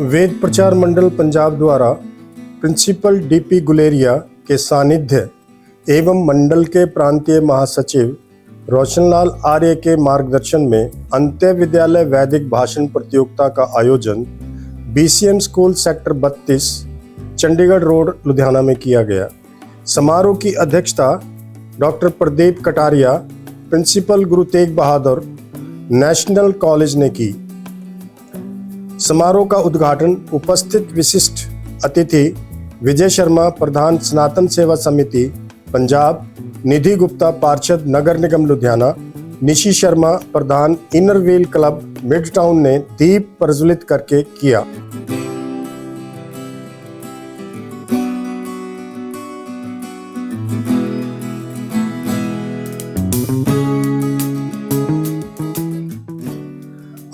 वेद प्रचार मंडल पंजाब द्वारा principal DP Guleria के सानिध्य एवं मंडल के प्रांतीय महासचिव रोशनलाल आर्य के मार्गदर्शन में अंत्य विद्यालय वैदिक भाषण प्रतियोगिता का आयोजन BCM school sector 32 Chandigarh road Ludhiana में किया गया। समारोह की अध्यक्षता doctor Pradeep Kataria principal Guru Tegh Bahadur national college ने की। समारोह का उद्घाटन उपस्थित विशिष्ट अतिथि विजय शर्मा प्रधान सनातन सेवा समिति पंजाब, निधि गुप्ता पार्षद नगर निगम लुधियाना, निशी शर्मा प्रधान inner wheel club mid town ने दीप प्रज्वलित करके किया।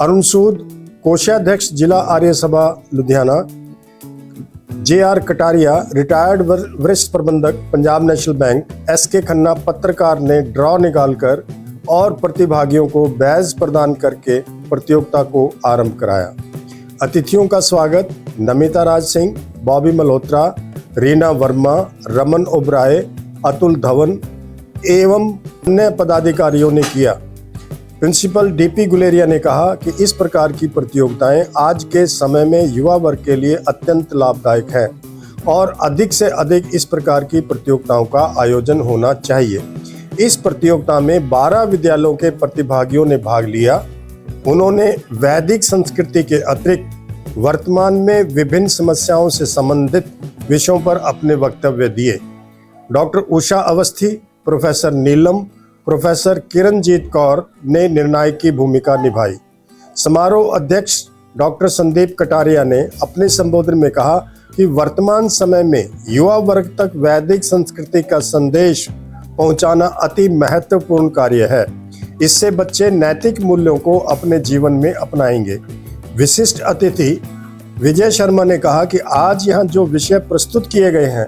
अरुण सूद कोषाध्यक्ष जिला आर्य सभा लुधियाना, जे.आर. कटारिया रिटायर्ड वरिष्ठ प्रबंधक Punjab national bank, SK. Khanna पत्रकार ने ड्रॉ निकालकर और प्रतिभागियों को बैज प्रदान करके प्रतियोगिता को आरंभ कराया। अतिथियों का स्वागत नमिता राज सिंह, बॉबी मल्होत्रा, रीना वर्मा, रमन ओबराय, अतुल धवन एवं अन्य पदाधिकारियों ने किया। प्रिंसिपल डीपी गुलेरिया ने कहा कि इस प्रकार की प्रतियोगिताएं आज के समय में युवा वर्ग के लिए अत्यंत लाभदायक है और अधिक से अधिक इस प्रकार की प्रतियोगिताओं का आयोजन होना चाहिए। इस प्रतियोगिता में 12 विद्यालयों के प्रतिभागियों ने भाग लिया। उन्होंने वैदिक संस्कृति के अतिरिक्त वर्तमान में विभिन्न समस्याओं से संबंधित विषयों पर अपने वक्तव्य दिए। डॉक्टर उषा अवस्थी, प्रोफेसर नीलम, प्रोफेसर किरणजीत कौर ने निर्णायक की भूमिका निभाई। समारोह अध्यक्ष डॉक्टर संदीप कटारिया ने अपने संबोधन में कहा कि वर्तमान समय में युवा वर्ग तक वैदिक संस्कृति का संदेश पहुंचाना अति महत्वपूर्ण कार्य है। इससे बच्चे नैतिक मूल्यों को अपने जीवन में अपनाएंगे। विशिष्ट अतिथि विजय शर्मा ने कहा कि आज यहाँ जो विषय प्रस्तुत किए गए हैं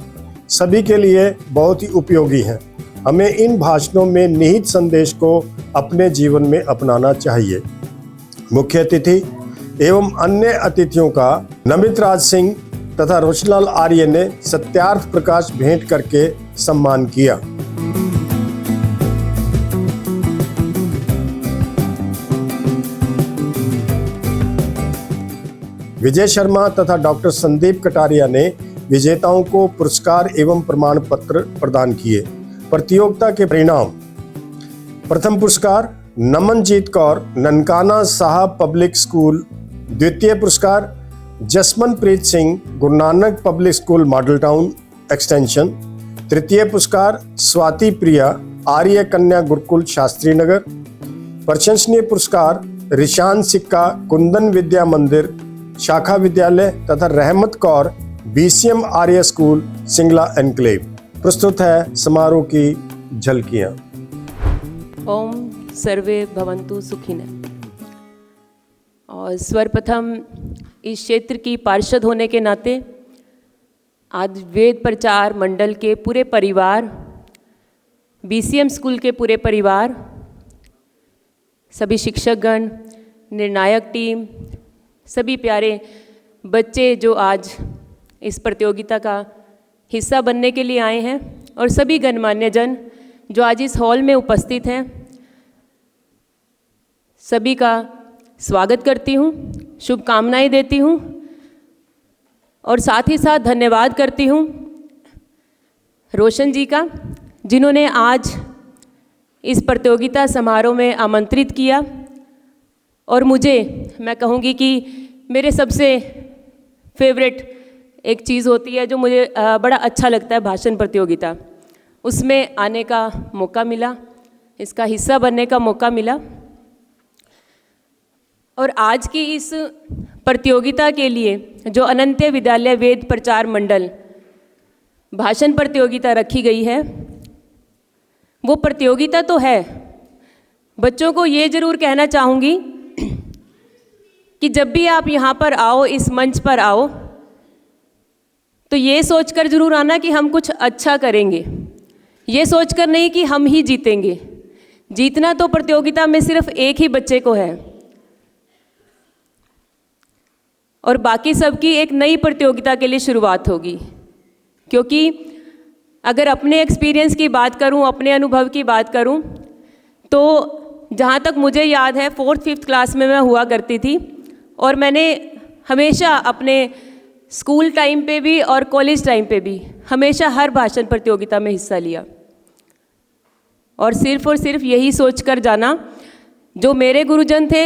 सभी के लिए बहुत ही उपयोगी हैं। हमें इन भाषणों में निहित संदेश को अपने जीवन में अपनाना चाहिए। मुख्य अतिथि एवं अन्य अतिथियों का नमित राज सिंह तथा रोशनलाल आर्य ने सत्यार्थ प्रकाश भेंट करके सम्मान किया। विजय शर्मा तथा डॉक्टर संदीप कटारिया ने विजेताओं को पुरस्कार एवं प्रमाण पत्र प्रदान किए। प्रतियोगिता के परिणाम: प्रथम पुरस्कार नमनजीत कौर ननकाना साहब पब्लिक स्कूल, द्वितीय पुरस्कार Jasmanpreet Singh Guru Nanak public school model town extension, तृतीय पुरस्कार स्वाति प्रिया आर्य कन्या गुरुकुल शास्त्री नगर, प्रशंसनीय पुरस्कार रिशान सिक्का कुंदन विद्या मंदिर शाखा विद्यालय तथा रहमत कौर बीसीएम आर्य स्कूल सिंगला एनक्लेव। प्रस्तुत है समारोह की झलकियां। ओम सर्वे भवन्तु सुखिनः। और सर्वप्रथम इस क्षेत्र की पार्षद होने के नाते आज वेद प्रचार मंडल के पूरे परिवार, बीसीएम स्कूल के पूरे परिवार, सभी शिक्षकगण, निर्णायक टीम, सभी प्यारे बच्चे जो आज इस प्रतियोगिता का हिस्सा बनने के लिए आए हैं और सभी गणमान्य जन जो आज इस हॉल में उपस्थित हैं, सभी का स्वागत करती हूँ, शुभकामनाएं देती हूँ और साथ ही साथ धन्यवाद करती हूँ रोशन जी का, जिन्होंने आज इस प्रतियोगिता समारोह में आमंत्रित किया। और मैं कहूँगी कि मेरे सबसे फेवरेट एक चीज़ होती है जो मुझे बड़ा अच्छा लगता है, भाषण प्रतियोगिता। उसमें आने का मौका मिला, इसका हिस्सा बनने का मौका मिला। और आज की इस प्रतियोगिता के लिए जो अनंत्य विद्यालय वेद प्रचार मंडल भाषण प्रतियोगिता रखी गई है, वो प्रतियोगिता तो है। बच्चों को ये ज़रूर कहना चाहूँगी कि जब भी आप यहाँ पर आओ, इस मंच पर आओ, तो ये सोचकर ज़रूर आना कि हम कुछ अच्छा करेंगे। ये सोचकर नहीं कि हम ही जीतेंगे। जीतना तो प्रतियोगिता में सिर्फ एक ही बच्चे को है और बाकी सबकी एक नई प्रतियोगिता के लिए शुरुआत होगी। क्योंकि अगर अपने एक्सपीरियंस की बात करूं, अपने अनुभव की बात करूं, तो जहां तक मुझे याद है 4th-5th क्लास में मैं हुआ करती थी और मैंने हमेशा अपने स्कूल टाइम पे भी और कॉलेज टाइम पे भी हमेशा हर भाषण प्रतियोगिता में हिस्सा लिया। और सिर्फ यही सोचकर जाना, जो मेरे गुरुजन थे,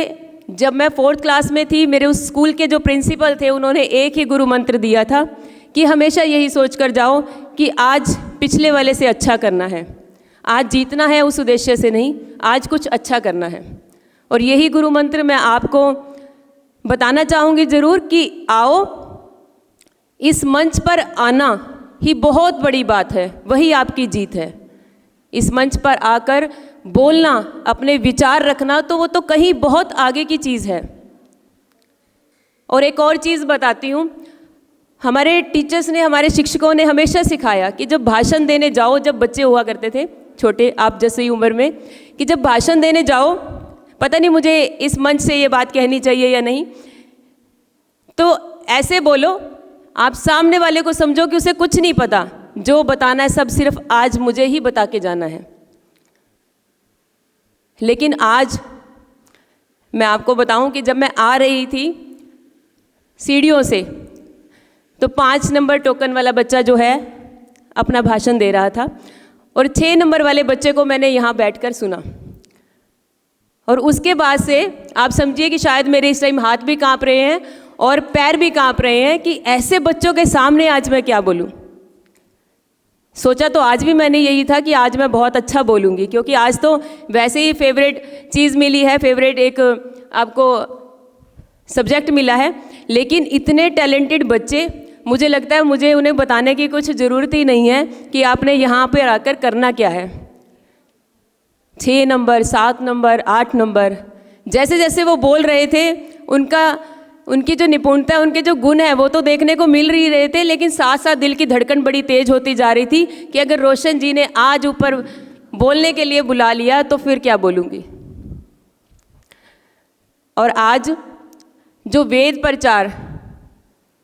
जब मैं 4th क्लास में थी, मेरे उस स्कूल के जो प्रिंसिपल थे, उन्होंने एक ही गुरु मंत्र दिया था कि हमेशा यही सोचकर जाओ कि आज पिछले वाले से अच्छा करना है, आज जीतना है उस उद्देश्य से नहीं, आज कुछ अच्छा करना है। और यही गुरु मंत्र मैं आपको बताना चाहूँगी ज़रूर कि आओ, इस मंच पर आना ही बहुत बड़ी बात है, वही आपकी जीत है। इस मंच पर आकर बोलना, अपने विचार रखना, तो वो तो कहीं बहुत आगे की चीज़ है। और एक और चीज़ बताती हूँ, हमारे टीचर्स ने, हमारे शिक्षकों ने हमेशा सिखाया कि जब भाषण देने जाओ, जब बच्चे हुआ करते थे छोटे, आप जैसे ही उम्र में, कि जब भाषण देने जाओ, पता नहीं मुझे इस मंच से ये बात कहनी चाहिए या नहीं, तो ऐसे बोलो, आप सामने वाले को समझो कि उसे कुछ नहीं पता, जो बताना है सब सिर्फ आज मुझे ही बता के जाना है। लेकिन आज मैं आपको बताऊं कि जब मैं आ रही थी सीढ़ियों से, तो 5 नंबर टोकन वाला बच्चा जो है अपना भाषण दे रहा था और 6 नंबर वाले बच्चे को मैंने यहाँ बैठकर सुना। और उसके बाद से आप समझिए कि शायद मेरे इस टाइम हाथ भी कांप रहे हैं और पैर भी कांप रहे हैं कि ऐसे बच्चों के सामने आज मैं क्या बोलूं। सोचा तो आज भी मैंने यही था कि आज मैं बहुत अच्छा बोलूँगी, क्योंकि आज तो वैसे ही फेवरेट चीज़ मिली है, फेवरेट एक आपको सब्जेक्ट मिला है। लेकिन इतने टैलेंटेड बच्चे, मुझे लगता है मुझे उन्हें बताने की कुछ ज़रूरत ही नहीं है कि आपने यहाँ पर आकर करना क्या है। 6 नंबर, 7 नंबर, 8 नंबर, जैसे जैसे वो बोल रहे थे, उनकी जो निपुणता, उनके जो गुण है वो तो देखने को मिल ही रहे थे, लेकिन साथ साथ दिल की धड़कन बड़ी तेज होती जा रही थी कि अगर रोशन जी ने आज ऊपर बोलने के लिए बुला लिया तो फिर क्या बोलूँगी। और आज जो वेद प्रचार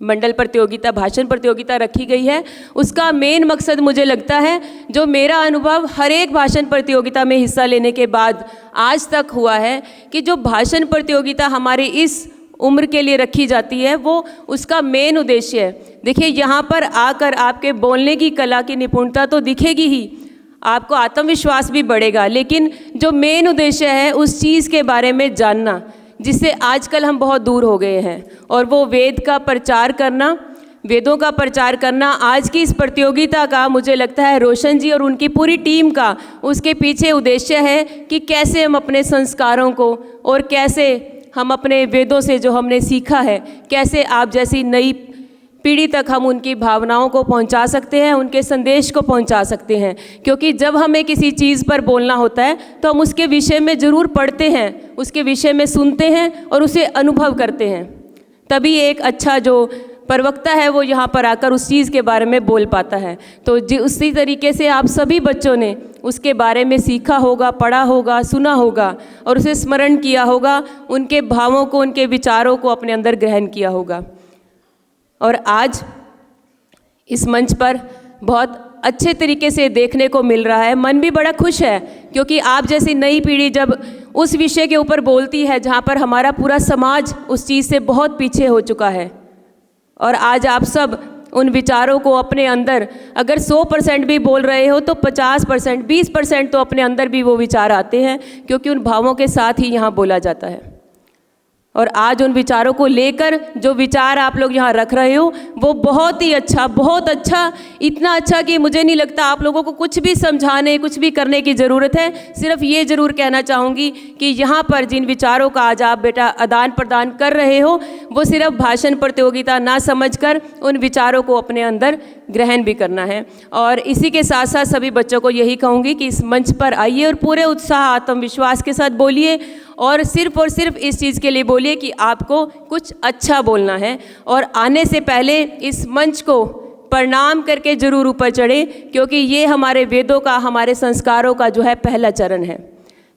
मंडल प्रतियोगिता, भाषण प्रतियोगिता रखी गई है, उसका मेन मकसद मुझे लगता है, जो मेरा अनुभव हर एक भाषण प्रतियोगिता में हिस्सा लेने के बाद आज तक हुआ है, कि जो भाषण प्रतियोगिता हमारी इस उम्र के लिए रखी जाती है, वो उसका मेन उद्देश्य है। देखिए, यहाँ पर आकर आपके बोलने की कला की निपुणता तो दिखेगी ही, आपको आत्मविश्वास भी बढ़ेगा, लेकिन जो मेन उद्देश्य है उस चीज़ के बारे में जानना, जिससे आजकल हम बहुत दूर हो गए हैं, और वो वेद का प्रचार करना, वेदों का प्रचार करना आज की इस प्रतियोगिता का, मुझे लगता है रोशन जी और उनकी पूरी टीम का उसके पीछे उद्देश्य है कि कैसे हम अपने संस्कारों को और कैसे हम अपने वेदों से जो हमने सीखा है, कैसे आप जैसी नई पीढ़ी तक हम उनकी भावनाओं को पहुंचा सकते हैं, उनके संदेश को पहुंचा सकते हैं। क्योंकि जब हमें किसी चीज़ पर बोलना होता है तो हम उसके विषय में ज़रूर पढ़ते हैं, उसके विषय में सुनते हैं और उसे अनुभव करते हैं, तभी एक अच्छा जो प्रवक्ता है वो यहाँ पर आकर उस चीज़ के बारे में बोल पाता है। तो उसी तरीके से आप सभी बच्चों ने उसके बारे में सीखा होगा, पढ़ा होगा, सुना होगा और उसे स्मरण किया होगा, उनके भावों को, उनके विचारों को अपने अंदर ग्रहण किया होगा। और आज इस मंच पर बहुत अच्छे तरीके से देखने को मिल रहा है, मन भी बड़ा खुश है, क्योंकि आप जैसी नई पीढ़ी जब उस विषय के ऊपर बोलती है जहाँ पर हमारा पूरा समाज उस चीज़ से बहुत पीछे हो चुका है, और आज आप सब उन विचारों को अपने अंदर, अगर 100% भी बोल रहे हो तो 50%, 20% तो अपने अंदर भी वो विचार आते हैं, क्योंकि उन भावों के साथ ही यहाँ बोला जाता है। और आज उन विचारों को लेकर जो विचार आप लोग यहाँ रख रहे हो वो बहुत ही अच्छा, बहुत अच्छा, इतना अच्छा कि मुझे नहीं लगता आप लोगों को कुछ भी समझाने, कुछ भी करने की ज़रूरत है। सिर्फ ये ज़रूर कहना चाहूँगी कि यहाँ पर जिन विचारों का आज आप बेटा आदान प्रदान कर रहे हो, वो सिर्फ भाषण प्रतियोगिता ना समझकर उन विचारों को अपने अंदर ग्रहण भी करना है। और इसी के साथ साथ सभी बच्चों को यही कहूँगी कि इस मंच पर आइए और पूरे उत्साह, आत्मविश्वास के साथ बोलिए, और सिर्फ इस चीज़ के लिए बोलिए कि आपको कुछ अच्छा बोलना है। और आने से पहले इस मंच को प्रणाम करके ज़रूर ऊपर चढ़ें, क्योंकि ये हमारे वेदों का, हमारे संस्कारों का जो है पहला चरण है।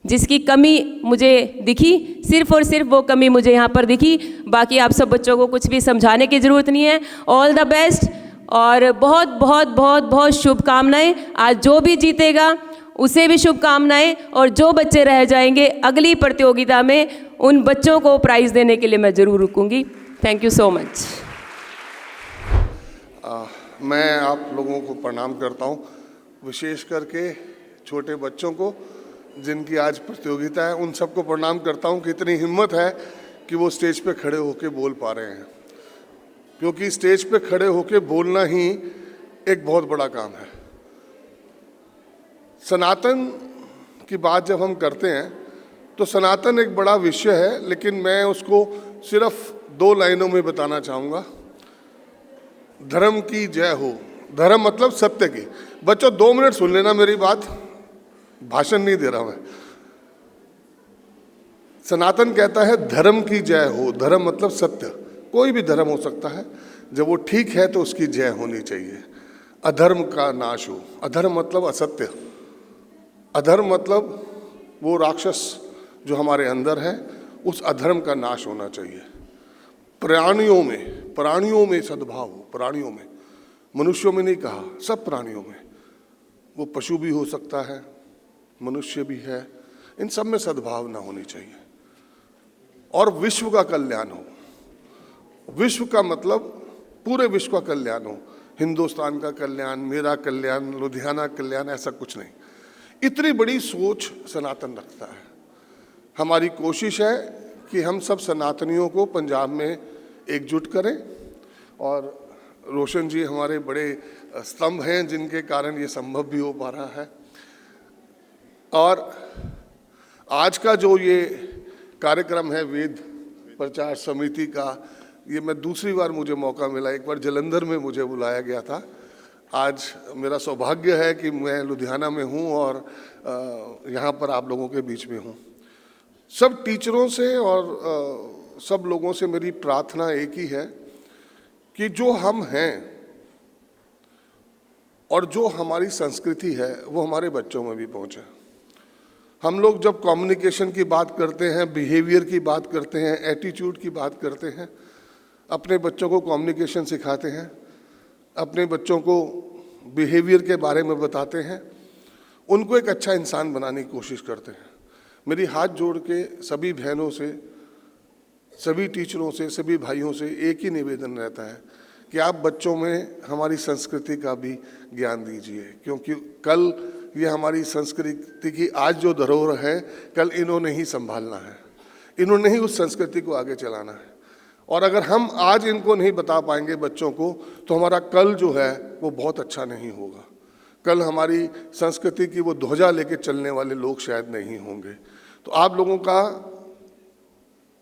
जिसकी कमी मुझे दिखी, सिर्फ और सिर्फ वो कमी मुझे यहाँ पर दिखी। बाकी आप सब बच्चों को कुछ भी समझाने की ज़रूरत नहीं है। ऑल द बेस्ट और बहुत बहुत बहुत बहुत शुभकामनाएं। आज जो भी जीतेगा उसे भी शुभकामनाएं, और जो बच्चे रह जाएंगे अगली प्रतियोगिता में उन बच्चों को प्राइज़ देने के लिए मैं ज़रूर रुकूंगी। Thank you so much. मैं आप लोगों को प्रणाम करता हूं, विशेष करके छोटे बच्चों को जिनकी आज प्रतियोगिता है, उन सबको प्रणाम करता हूं कि इतनी हिम्मत है कि वो स्टेज पे खड़े होकर बोल पा रहे हैं, क्योंकि स्टेज पे खड़े होकर बोलना ही एक बहुत बड़ा काम है। सनातन की बात जब हम करते हैं तो सनातन एक बड़ा विषय है, लेकिन मैं उसको सिर्फ 2 लाइनों में बताना चाहूँगा। धर्म की जय हो। धर्म मतलब सत्य की। बच्चों 2 मिनट सुन लेना मेरी बात, भाषण नहीं दे रहा मैं। सनातन कहता है धर्म की जय हो। धर्म मतलब सत्य, कोई भी धर्म हो सकता है, जब वो ठीक है तो उसकी जय होनी चाहिए। अधर्म का नाश हो। अधर्म मतलब असत्य, अधर्म मतलब वो राक्षस जो हमारे अंदर है, उस अधर्म का नाश होना चाहिए। प्राणियों में सद्भाव हो। प्राणियों में, मनुष्यों में नहीं कहा, सब प्राणियों में। वो पशु भी हो सकता है, मनुष्य भी है, इन सब में सद्भावना होनी चाहिए। और विश्व का कल्याण हो। विश्व का मतलब पूरे विश्व का कल्याण हो। हिंदुस्तान का कल्याण, मेरा कल्याण, लुधियाना कल्याण, ऐसा कुछ नहीं। इतनी बड़ी सोच सनातन रखता है। हमारी कोशिश है कि हम सब सनातनियों को पंजाब में एकजुट करें, और रोशन जी हमारे बड़े स्तंभ हैं जिनके कारण ये संभव भी हो पा रहा है। और आज का जो ये कार्यक्रम है वेद प्रचार समिति का, ये मैं दूसरी बार मुझे मौका मिला। एक बार जलंधर में मुझे बुलाया गया था। आज मेरा सौभाग्य है कि मैं लुधियाना में हूँ और यहाँ पर आप लोगों के बीच में हूँ। सब टीचरों से और सब लोगों से मेरी प्रार्थना एक ही है कि जो हम हैं और जो हमारी संस्कृति है वो हमारे बच्चों में भी पहुँचे। हम लोग जब कम्युनिकेशन की बात करते हैं, बिहेवियर की बात करते हैं, एटीट्यूड की बात करते हैं, अपने बच्चों को कम्युनिकेशन सिखाते हैं, अपने बच्चों को बिहेवियर के बारे में बताते हैं, उनको एक अच्छा इंसान बनाने की कोशिश करते हैं। मेरी हाथ जोड़ के सभी बहनों से, सभी टीचरों से, सभी भाइयों से एक ही निवेदन रहता है कि आप बच्चों में हमारी संस्कृति का भी ज्ञान दीजिए, क्योंकि कल ये हमारी संस्कृति की आज जो धरोहर है, कल इन्होंने ही संभालना है, इन्होंने ही उस संस्कृति को आगे चलाना है। और अगर हम आज इनको नहीं बता पाएंगे बच्चों को, तो हमारा कल जो है वो बहुत अच्छा नहीं होगा। कल हमारी संस्कृति की वो ध्वजा लेके चलने वाले लोग शायद नहीं होंगे। तो आप लोगों का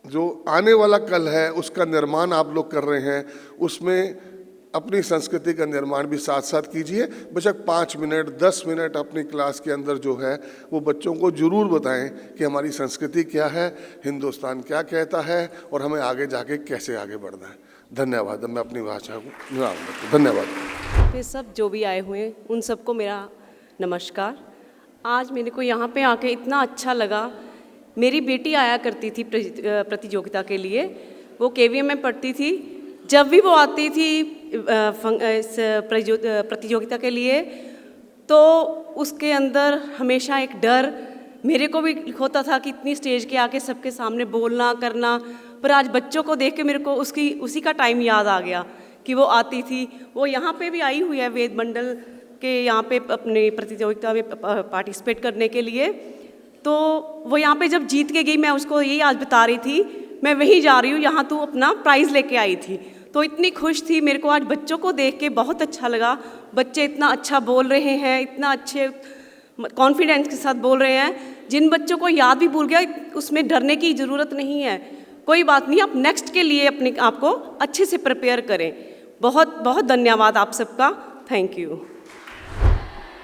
जो आने वाला कल है उसका निर्माण आप लोग कर रहे हैं, उसमें अपनी संस्कृति का निर्माण भी साथ साथ कीजिए। बेशक 5 मिनट 10 मिनट अपनी क्लास के अंदर जो है वो बच्चों को ज़रूर बताएं कि हमारी संस्कृति क्या है, हिंदुस्तान क्या कहता है और हमें आगे जाके कैसे आगे बढ़ना है। धन्यवाद। मैं अपनी भाषा को धन्यवाद। पे सब जो भी आए हुए उन सबको मेरा नमस्कार। आज मेरे को यहाँ पे आके इतना अच्छा लगा। मेरी बेटी आया करती थी प्रतियोगिता के लिए, वो केवीएम में पढ़ती थी। जब भी वो आती थी इस प्रतियोगिता के लिए, तो उसके अंदर हमेशा एक डर मेरे को भी होता था कि इतनी स्टेज के आके सबके सामने बोलना करना। पर आज बच्चों को देख के मेरे को उसी का टाइम याद आ गया कि वो आती थी। वो यहाँ पे भी आई हुई है वेद मंडल के यहाँ पे अपनी प्रतियोगिता में पार्टिसिपेट करने के लिए। तो वो यहाँ पे जब जीत के गई, मैं उसको यही आज बता रही थी, मैं वहीं जा रही हूँ, यहाँ तू अपना प्राइज़ लेके आई थी। तो इतनी खुश थी। मेरे को आज बच्चों को देख के बहुत अच्छा लगा। बच्चे इतना अच्छा बोल रहे हैं, इतना अच्छे कॉन्फिडेंस के साथ बोल रहे हैं। जिन बच्चों को याद भी भूल गया, उसमें डरने की ज़रूरत नहीं है। कोई बात नहीं, आप नेक्स्ट के लिए अपने आप को अच्छे से प्रिपेयर करें। बहुत बहुत धन्यवाद आप सबका। Thank you.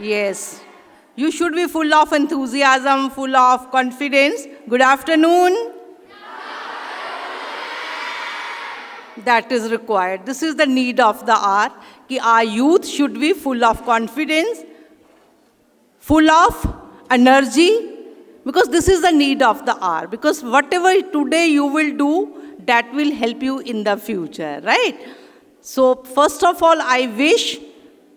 Yes, you should be full of enthusiasm, full of confidence. Good afternoon. That is required. This is the need of the hour. कि our youth should be full of confidence, full of energy, because this is the need of the hour. Because whatever today you will do, that will help you in the future, right? So first of all, I wish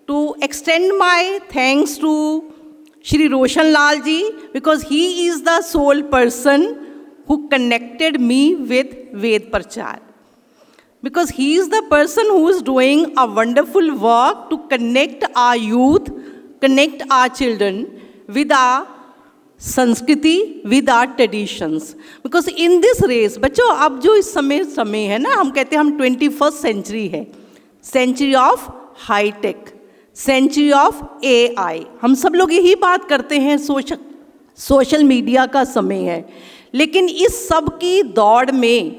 to extend my thanks to Shri Roshan Lal ji, because he is the sole person who connected me with Ved Prachar. Because he is the person who is doing a wonderful work to connect our youth, connect our children with our संस्कृति with our traditions. Because in this race बच्चों, अब जो इस समय है ना, हम कहते हैं हम 21st सेंचुरी है, century of hi tech, century of AI. हम सब लोग यही बात करते हैं, सोशल मीडिया का समय है. लेकिन इस सब की दौड़ में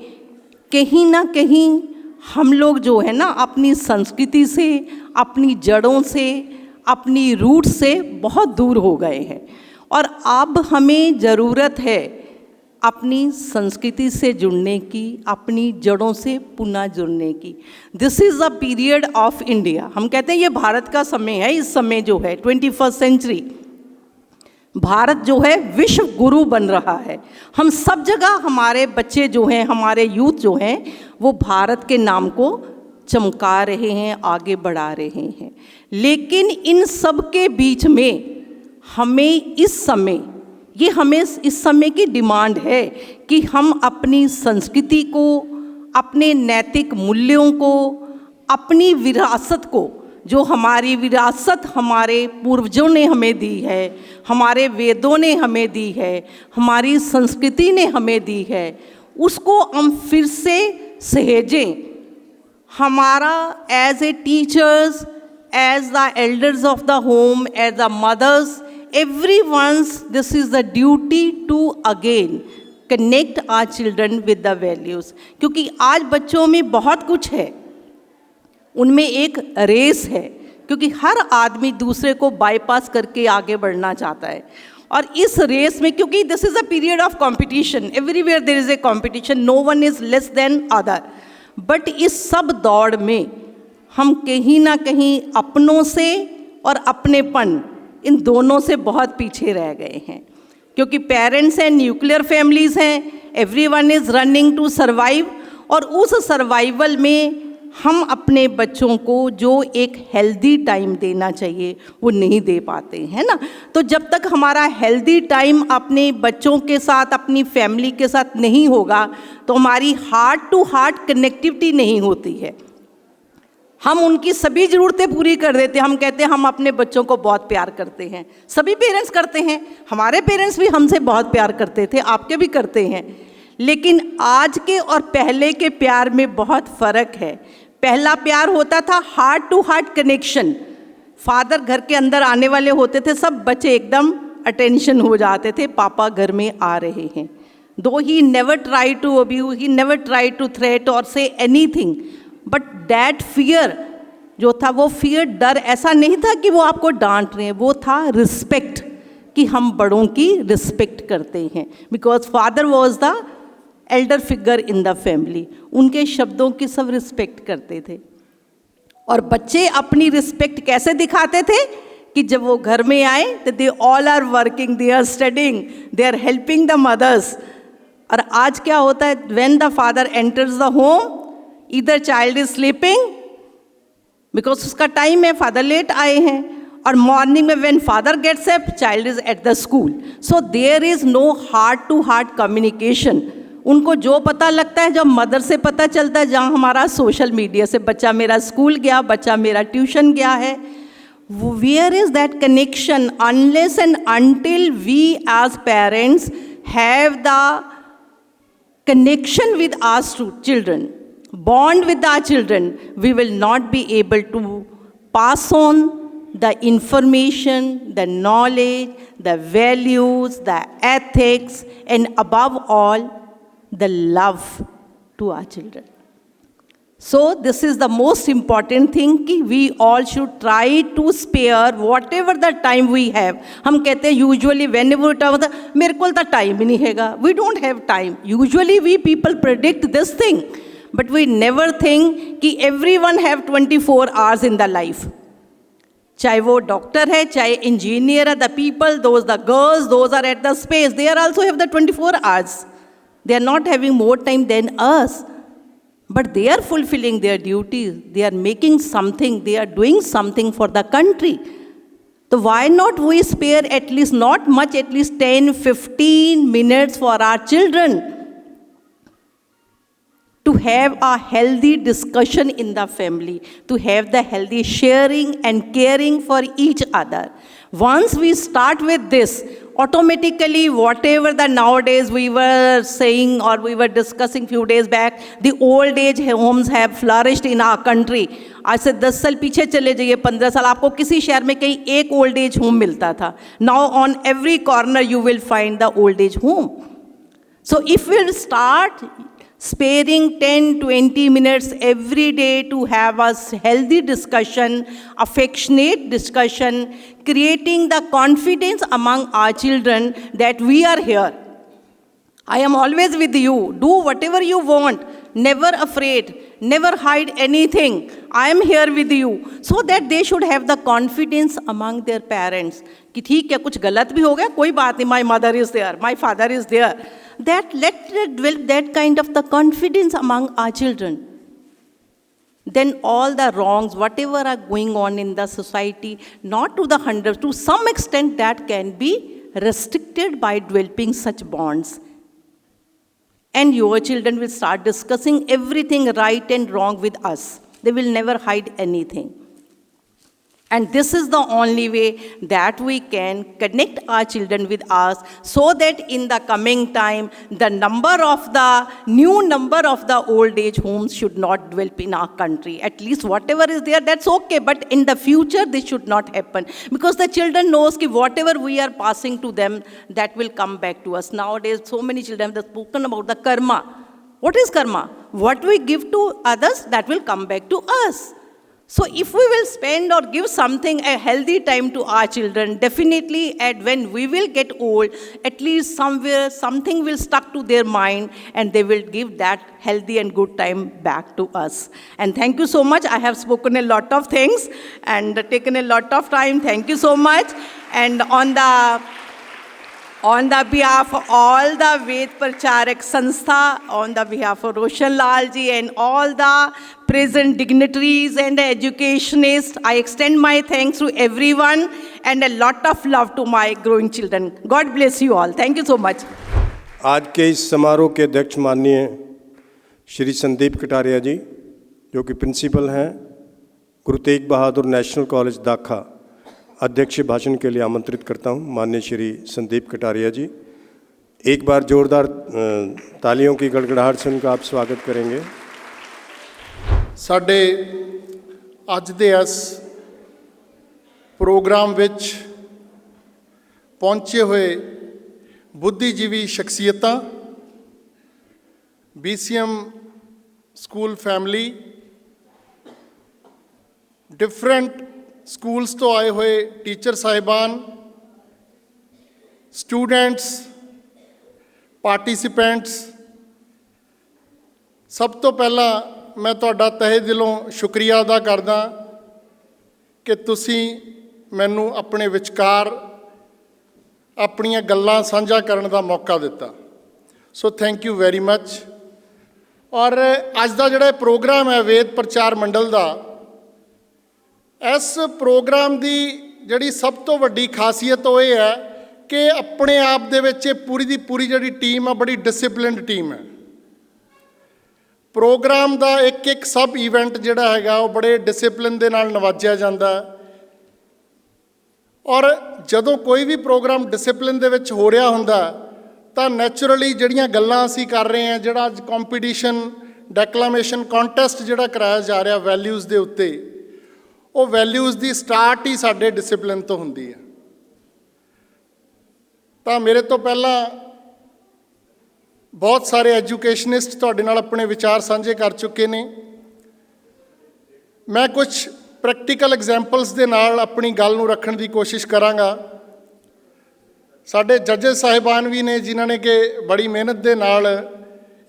कहीं ना कहीं हम लोग जो है ना अपनी संस्कृति से, अपनी जड़ों से, अपनी रूट से बहुत दूर हो गए हैं. और अब हमें ज़रूरत है अपनी संस्कृति से जुड़ने की, अपनी जड़ों से पुनः जुड़ने की. This is a period of India. हम कहते हैं ये भारत का समय है. इस समय जो है 21st सेंचुरी, भारत जो है विश्व गुरु बन रहा है. हम सब जगह हमारे बच्चे जो हैं, हमारे यूथ जो हैं, वो भारत के नाम को चमका रहे हैं, आगे बढ़ा रहे हैं. लेकिन इन सब के बीच में हमें इस समय की डिमांड है कि हम अपनी संस्कृति को, अपने नैतिक मूल्यों को, अपनी विरासत को, जो हमारी विरासत हमारे पूर्वजों ने हमें दी है, हमारे वेदों ने हमें दी है, हमारी संस्कृति ने हमें दी है, उसको हम फिर से सहेजें. हमारा as a teachers, as the elders of the home, as the mothers, everyone's this is the duty to again connect our children with the values. क्योंकि आज बच्चों में बहुत कुछ है, उनमें एक रेस है, क्योंकि हर आदमी दूसरे को बाईपास करके आगे बढ़ना चाहता है. और इस रेस में, क्योंकि this is a period of competition, everywhere there is a competition, no one is less than other. But इस सब दौड़ में हम कहीं ना कहीं अपनों से और अपनेपन, इन दोनों से बहुत पीछे रह गए हैं. क्योंकि पेरेंट्स हैं, न्यूक्लियर फैमिलीज़ हैं, everyone is running to survive. और उस सर्वाइवल में हम अपने बच्चों को जो एक हेल्दी टाइम देना चाहिए वो नहीं दे पाते हैं ना. तो जब तक हमारा हेल्दी टाइम अपने बच्चों के साथ, अपनी फैमिली के साथ नहीं होगा, तो हमारी हार्ट टू हार्ट कनेक्टिविटी नहीं होती है. हम उनकी सभी ज़रूरतें पूरी कर देते हैं. हम कहते हैं हम अपने बच्चों को बहुत प्यार करते हैं. सभी पेरेंट्स करते हैं, हमारे पेरेंट्स भी हमसे बहुत प्यार करते थे, आपके भी करते हैं. लेकिन आज के और पहले के प्यार में बहुत फ़र्क है. पहला प्यार होता था heart to heart connection. Father घर के अंदर आने वाले होते थे, सब बच्चे एकदम अटेंशन हो जाते थे, पापा घर में आ रहे हैं. Though he never try to abuse, he never try to threaten or say anything. But that fear जो था, वो फियर, डर ऐसा नहीं था कि वो आपको डांट रहे हैं, वो था रिस्पेक्ट, कि हम बड़ों की रिस्पेक्ट करते हैं. Because father was the Elder figure in the family. उनके शब्दों की सब रिस्पेक्ट करते थे. और बच्चे अपनी रिस्पेक्ट कैसे दिखाते थे कि जब वो घर में आए तो they all are working, they are studying, they are helping the mothers. और आज क्या होता है, when the father enters the home, इधर चाइल्ड इज स्लीपिंग बिकॉज उसका टाइम है, फादर लेट आए हैं. और मॉर्निंग में when father gets up, child is at the school. So there is no heart to heart communication. उनको जो पता लगता है, जब मदर से पता चलता है, जहाँ हमारा सोशल मीडिया से, बच्चा मेरा स्कूल गया, बच्चा मेरा ट्यूशन गया है. Where is that connection? Unless and until we as parents have the connection with our children, bond with our children, we will not be able to pass on the information, the knowledge, the values, the ethics, and above all, the love to our children. So this is the most important thing कि we all should try to spare whatever the time we have. हम कहते हैं usually whenever it होता है, मेरे को तो time ही नहीं हैगा, we don't have time. Usually we people predict this thing, but we never think कि everyone have 24 hours in the life. चाहे वो डॉक्टर है, चाहे इंजीनियर है, the people, those the girls, those are at the space, they are also have the 24 hours. They are not having more time than us, but they are fulfilling their duties. They are making something, they are doing something for the country. So why not we spare at least, not much, at least 10-15 minutes for our children to have a healthy discussion in the family, to have the healthy sharing and caring for each other. Once we start with this, automatically whatever the nowadays we were saying or we were discussing few days back, the old age homes have flourished in our country. आज से 10 साल पीछे चले जाइए, 15 साल, आपको किसी शहर में कहीं एक ओल्ड एज होम मिलता था. Now on every corner you will find the old age home. So if we'll start sparing 10-20 minutes every day to have a healthy discussion, affectionate discussion, creating the confidence among our children that we are here. I am always with you. Do whatever you want. Never afraid. Never hide anything. I am here with you. So that they should have the confidence among their parents. कि ठीक है, कुछ गलत भी हो गया, कोई बात नहीं, my mother is there, my father is there. That let develop that kind of the confidence among our children. Then all the wrongs, whatever are going on in the society, not to the 100, to some extent that can be restricted by developing such bonds. And your children will start discussing everything right and wrong with us. They will never hide anything. And this is the only way that we can connect our children with us, so that in the coming time, the new number of the old age homes should not develop in our country. At least whatever is there, that's okay. But in the future, this should not happen. Because the children knows that whatever we are passing to them, that will come back to us. Nowadays, so many children have spoken about the karma. What is karma? What we give to others, that will come back to us. So if we will spend or give something, a healthy time to our children, definitely when we will get old, at least somewhere something will stuck to their mind and they will give that healthy and good time back to us. And thank you so much. I have spoken a lot of things and taken a lot of time. Thank you so much. And on the behalf of all the Ved Pracharak Sanstha, on the behalf of Roshan Lal ji and all the present dignitaries and educationists, I extend my thanks to everyone and a lot of love to my growing children. God bless you all. Thank you so much. आज के इस समारोह के अध्यक्ष माननीय श्री संदीप कटारिया जी, जो कि principal हैं गुरु तेग बहादुर नेशनल कॉलेज दाखा, अध्यक्ष भाषण के लिए आमंत्रित करता हूं माननीय श्री संदीप कटारिया जी. एक बार जोरदार तालियों की गड़गड़ाहट से उनका आप स्वागत करेंगे. ਸਾਡੇ ਅੱਜ ਦੇ ਇਸ ਪ੍ਰੋਗਰਾਮ ਵਿੱਚ ਪਹੁੰਚੇ ਹੋਏ ਬੁੱਧੀਜੀਵੀ ਸ਼ਖਸੀਅਤਾਂ, BCM school family, different schools ਤੋਂ ਆਏ ਹੋਏ ਟੀਚਰ ਸਾਹਿਬਾਨ, ਸਟੂਡੈਂਟਸ, ਪਾਰਟਿਸਿਪੈਂਟਸ, ਸਭ ਤੋਂ ਪਹਿਲਾਂ ਮੈਂ ਤੁਹਾਡਾ ਤਹਿ ਦਿਲੋਂ ਸ਼ੁਕਰੀਆ ਅਦਾ ਕਰਦਾ ਕਿ ਤੁਸੀਂ ਮੈਨੂੰ ਆਪਣੇ ਵਿਚਕਾਰ ਆਪਣੀਆਂ ਗੱਲਾਂ ਸਾਂਝਾ ਕਰਨ ਦਾ ਮੌਕਾ ਦਿੱਤਾ. So thank you very much. ਔਰ ਅੱਜ ਦਾ ਜਿਹੜਾ ਪ੍ਰੋਗਰਾਮ ਹੈ ਵੇਦ ਪ੍ਰਚਾਰ ਮੰਡਲ ਦਾ, ਇਸ ਪ੍ਰੋਗਰਾਮ ਦੀ ਜਿਹੜੀ ਸਭ ਤੋਂ ਵੱਡੀ ਖਾਸੀਅਤ ਉਹ ਇਹ ਹੈ ਕਿ ਆਪਣੇ ਆਪ ਦੇ ਵਿੱਚ ਇਹ ਪੂਰੀ ਦੀ ਪੂਰੀ ਜਿਹੜੀ ਟੀਮ ਆ, ਬੜੀ ਡਿਸਿਪਲਿਨਡ ਟੀਮ ਹੈ. ਪ੍ਰੋਗਰਾਮ ਦਾ ਇੱਕ ਸਬ ਇਵੈਂਟ ਜਿਹੜਾ ਹੈਗਾ ਉਹ ਬੜੇ ਡਿਸਿਪਲਿਨ ਦੇ ਨਾਲ ਨਵਾਜਿਆ ਜਾਂਦਾ. ਔਰ ਜਦੋਂ ਕੋਈ ਵੀ ਪ੍ਰੋਗਰਾਮ ਡਿਸਿਪਲਿਨ ਦੇ ਵਿੱਚ ਹੋ ਰਿਹਾ ਹੁੰਦਾ ਤਾਂ ਨੈਚੁਰਲੀ ਜਿਹੜੀਆਂ ਗੱਲਾਂ ਅਸੀਂ ਕਰ ਰਹੇ ਹਾਂ, ਜਿਹੜਾ ਅੱਜ ਕੰਪੀਟੀਸ਼ਨ ਡੈਕਲਾਮੇਸ਼ਨ ਕੰਟੈਸਟ ਜਿਹੜਾ ਕਰਾਇਆ ਜਾ ਰਿਹਾ ਵੈਲਿਊਜ਼ ਦੇ ਉੱਤੇ, ਉਹ ਵੈਲਿਊਜ਼ ਦੀ ਸਟਾਰਟ ਹੀ ਸਾਡੇ ਡਿਸਿਪਲਿਨ ਤੋਂ ਹੁੰਦੀ ਹੈ. ਤਾਂ ਮੇਰੇ ਤੋਂ ਪਹਿਲਾਂ ਬਹੁਤ ਸਾਰੇ ਐਜੂਕੇਸ਼ਨਿਸਟ ਤੁਹਾਡੇ ਨਾਲ ਆਪਣੇ ਵਿਚਾਰ ਸਾਂਝੇ ਕਰ ਚੁੱਕੇ ਨੇ. ਮੈਂ ਕੁਝ ਪ੍ਰੈਕਟੀਕਲ ਐਗਜ਼ਾਮਪਲਸ ਦੇ ਨਾਲ ਆਪਣੀ ਗੱਲ ਨੂੰ ਰੱਖਣ ਦੀ ਕੋਸ਼ਿਸ਼ ਕਰਾਂਗਾ. ਸਾਡੇ ਜੱਜਸ ਸਾਹਿਬਾਨ ਵੀ ਨੇ ਜਿਨ੍ਹਾਂ ਨੇ ਕਿ ਬੜੀ ਮਿਹਨਤ ਦੇ ਨਾਲ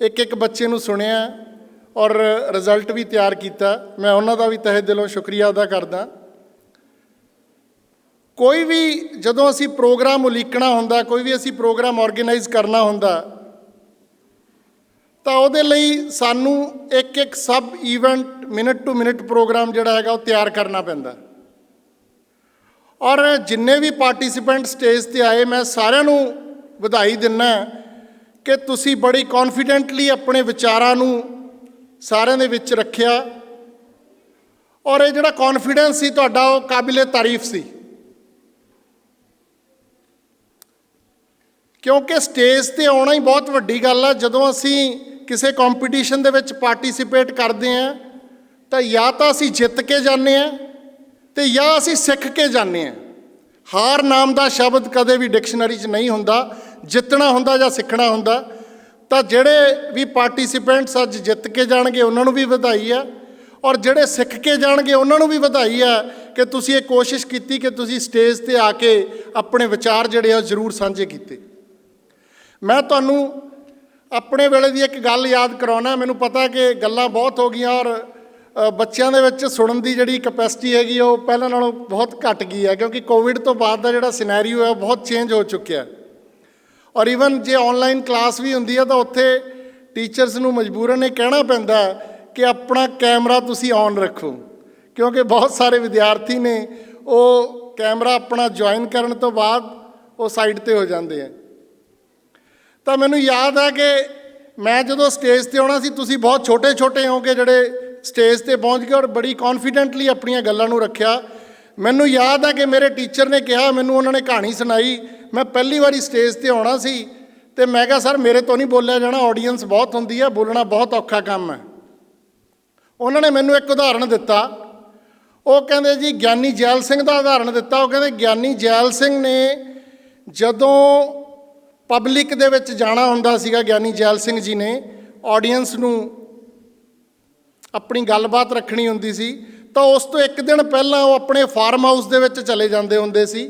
ਇੱਕ ਬੱਚੇ ਨੂੰ ਸੁਣਿਆ ਔਰ ਰਿਜ਼ਲਟ ਵੀ ਤਿਆਰ ਕੀਤਾ. ਮੈਂ ਉਹਨਾਂ ਦਾ ਵੀ ਤਹਿ ਦਿਲੋਂ ਸ਼ੁਕਰੀਆ ਅਦਾ ਕਰਦਾ. ਕੋਈ ਵੀ ਜਦੋਂ ਅਸੀਂ ਪ੍ਰੋਗਰਾਮ ਉਲੀਕਣਾ ਹੁੰਦਾ, ਕੋਈ ਵੀ ਅਸੀਂ ਪ੍ਰੋਗਰਾਮ ਆਰਗੇਨਾਈਜ਼ ਕਰਨਾ ਹੁੰਦਾ, ਤਾਂ ਉਹਦੇ ਲਈ ਸਾਨੂੰ ਇੱਕ sub event minute to minute programme ਜਿਹੜਾ ਹੈਗਾ ਉਹ ਤਿਆਰ ਕਰਨਾ ਪੈਂਦਾ। ਔਰ ਜਿੰਨੇ ਵੀ ਪਾਰਟਿਸਿਪੈਂਟ ਸਟੇਜ ਤੇ ਆਏ, ਮੈਂ ਸਾਰਿਆਂ ਨੂੰ ਵਧਾਈ ਦਿੰਦਾ ਕਿ ਤੁਸੀਂ ਬੜੀ ਕੌਨਫੀਡੈਂਟਲੀ ਆਪਣੇ ਵਿਚਾਰਾਂ ਨੂੰ ਸਾਰਿਆਂ ਦੇ ਵਿੱਚ ਰੱਖਿਆ। ਔਰ ਇਹ ਜਿਹੜਾ ਕੌਨਫੀਡੈਂਸ ਸੀ ਤੁਹਾਡਾ, ਉਹ ਕਾਬਿਲੇ ਤਾਰੀਫ ਸੀ, ਕਿਉਂਕਿ ਸਟੇਜ ਤੇ ਆਉਣਾ ਹੀ ਬਹੁਤ ਵੱਡੀ ਗੱਲ ਆ। ਜਦੋਂ ਅਸੀਂ ਕਿਸੇ ਕੰਪੀਟੀਸ਼ਨ ਦੇ ਵਿੱਚ ਪਾਰਟਿਸਿਪੇਟ ਕਰਦੇ ਹਾਂ ਤਾਂ ਜਾਂ ਤਾਂ ਅਸੀਂ ਜਿੱਤ ਕੇ ਜਾਂਦੇ ਹਾਂ ਤੇ ਜਾਂ ਅਸੀਂ ਸਿੱਖ ਕੇ ਜਾਂਦੇ ਹਾਂ। ਹਾਰ ਨਾਮ ਦਾ ਸ਼ਬਦ ਕਦੇ ਵੀ ਡਿਕਸ਼ਨਰੀ 'ਚ ਨਹੀਂ ਹੁੰਦਾ, ਜਿੱਤਣਾ ਹੁੰਦਾ ਜਾਂ ਸਿੱਖਣਾ ਹੁੰਦਾ। ਤਾਂ ਜਿਹੜੇ ਵੀ ਪਾਰਟਿਸਿਪੈਂਟਸ ਅੱਜ ਜਿੱਤ ਕੇ ਜਾਣਗੇ ਉਹਨਾਂ ਨੂੰ ਵੀ ਵਧਾਈ ਆ, ਔਰ ਜਿਹੜੇ ਸਿੱਖ ਕੇ ਜਾਣਗੇ ਉਹਨਾਂ ਨੂੰ ਵੀ ਵਧਾਈ ਆ ਕਿ ਤੁਸੀਂ ਇਹ ਕੋਸ਼ਿਸ਼ ਕੀਤੀ ਕਿ ਤੁਸੀਂ ਸਟੇਜ 'ਤੇ ਆ ਕੇ ਆਪਣੇ ਵਿਚਾਰ ਜਿਹੜੇ ਆ ਜ਼ਰੂਰ ਸਾਂਝੇ ਕੀਤੇ। ਮੈਂ ਤੁਹਾਨੂੰ ਆਪਣੇ ਵੇਲੇ ਦੀ ਇੱਕ ਗੱਲ ਯਾਦ ਕਰਾਉਣਾ। ਮੈਨੂੰ ਪਤਾ ਕਿ ਗੱਲਾਂ ਬਹੁਤ ਹੋ ਗਈਆਂ ਔਰ ਬੱਚਿਆਂ ਦੇ ਵਿੱਚ ਸੁਣਨ ਦੀ ਜਿਹੜੀ ਕੈਪੈਸਿਟੀ ਹੈਗੀ ਉਹ ਪਹਿਲਾਂ ਨਾਲੋਂ ਬਹੁਤ ਘੱਟ ਗਈ ਹੈ, ਕਿਉਂਕਿ ਕੋਵਿਡ ਤੋਂ ਬਾਅਦ ਦਾ ਜਿਹੜਾ ਸਿਨੈਰੀਓ ਹੈ ਉਹ ਬਹੁਤ ਚੇਂਜ ਹੋ ਚੁੱਕਿਆ। ਔਰ ਈਵਨ ਜੇ ਆਨਲਾਈਨ ਕਲਾਸ ਵੀ ਹੁੰਦੀ ਹੈ ਤਾਂ ਉੱਥੇ ਟੀਚਰਸ ਨੂੰ ਮਜਬੂਰਨ ਇਹ ਕਹਿਣਾ ਪੈਂਦਾ ਕਿ ਆਪਣਾ ਕੈਮਰਾ ਤੁਸੀਂ ਔਨ ਰੱਖੋ, ਕਿਉਂਕਿ ਬਹੁਤ ਸਾਰੇ ਵਿਦਿਆਰਥੀ ਨੇ ਉਹ ਕੈਮਰਾ ਆਪਣਾ ਜੁਆਇਨ ਕਰਨ ਤੋਂ ਬਾਅਦ ਉਹ ਸਾਈਡ 'ਤੇ ਹੋ ਜਾਂਦੇ ਆ। ਤਾਂ ਮੈਨੂੰ ਯਾਦ ਹੈ ਕਿ ਮੈਂ ਜਦੋਂ ਸਟੇਜ 'ਤੇ ਆਉਣਾ ਸੀ, ਤੁਸੀਂ ਬਹੁਤ ਛੋਟੇ ਹੋ ਕਿ ਜਿਹੜੇ ਸਟੇਜ 'ਤੇ ਪਹੁੰਚ ਗਏ ਔਰ ਬੜੀ ਕੌਨਫੀਡੈਂਟਲੀ ਆਪਣੀਆਂ ਗੱਲਾਂ ਨੂੰ ਰੱਖਿਆ। ਮੈਨੂੰ ਯਾਦ ਹੈ ਕਿ ਮੇਰੇ ਟੀਚਰ ਨੇ ਕਿਹਾ, ਮੈਨੂੰ ਉਹਨਾਂ ਨੇ ਕਹਾਣੀ ਸੁਣਾਈ। ਮੈਂ ਪਹਿਲੀ ਵਾਰੀ ਸਟੇਜ 'ਤੇ ਆਉਣਾ ਸੀ ਅਤੇ ਮੈਂ ਕਿਹਾ ਸਰ ਮੇਰੇ ਤੋਂ ਨਹੀਂ ਬੋਲਿਆ ਜਾਣਾ, ਆਡੀਅנס ਬਹੁਤ ਹੁੰਦੀ ਹੈ, ਬੋਲਣਾ ਬਹੁਤ ਔਖਾ ਕੰਮ ਹੈ। ਉਹਨਾਂ ਨੇ ਮੈਨੂੰ ਇੱਕ ਉਦਾਹਰਣ ਦਿੱਤਾ। ਉਹ ਕਹਿੰਦੇ ਜੀ ਗਿਆਨੀ ਜੈਲ ਸਿੰਘ ਦਾ ਉਦਾਹਰਣ ਦਿੱਤਾ। ਉਹ ਕਹਿੰਦੇ ਗਿਆਨੀ ਜੈਲ ਸਿੰਘ ਨੇ ਜਦੋਂ ਪਬਲਿਕ ਦੇ ਵਿੱਚ ਜਾਣਾ ਹੁੰਦਾ ਸੀਗਾ, ਗਿਆਨੀ ਜੈਲ ਸਿੰਘ ਜੀ ਨੇ ਆਡੀਅנס ਨੂੰ ਆਪਣੀ ਗੱਲਬਾਤ ਰੱਖਣੀ ਹੁੰਦੀ ਸੀ, ਤਾਂ ਉਸ ਤੋਂ ਇੱਕ ਦਿਨ ਪਹਿਲਾਂ ਉਹ ਆਪਣੇ ਫਾਰਮ ਹਾਊਸ ਦੇ ਵਿੱਚ ਚਲੇ ਜਾਂਦੇ ਹੁੰਦੇ ਸੀ।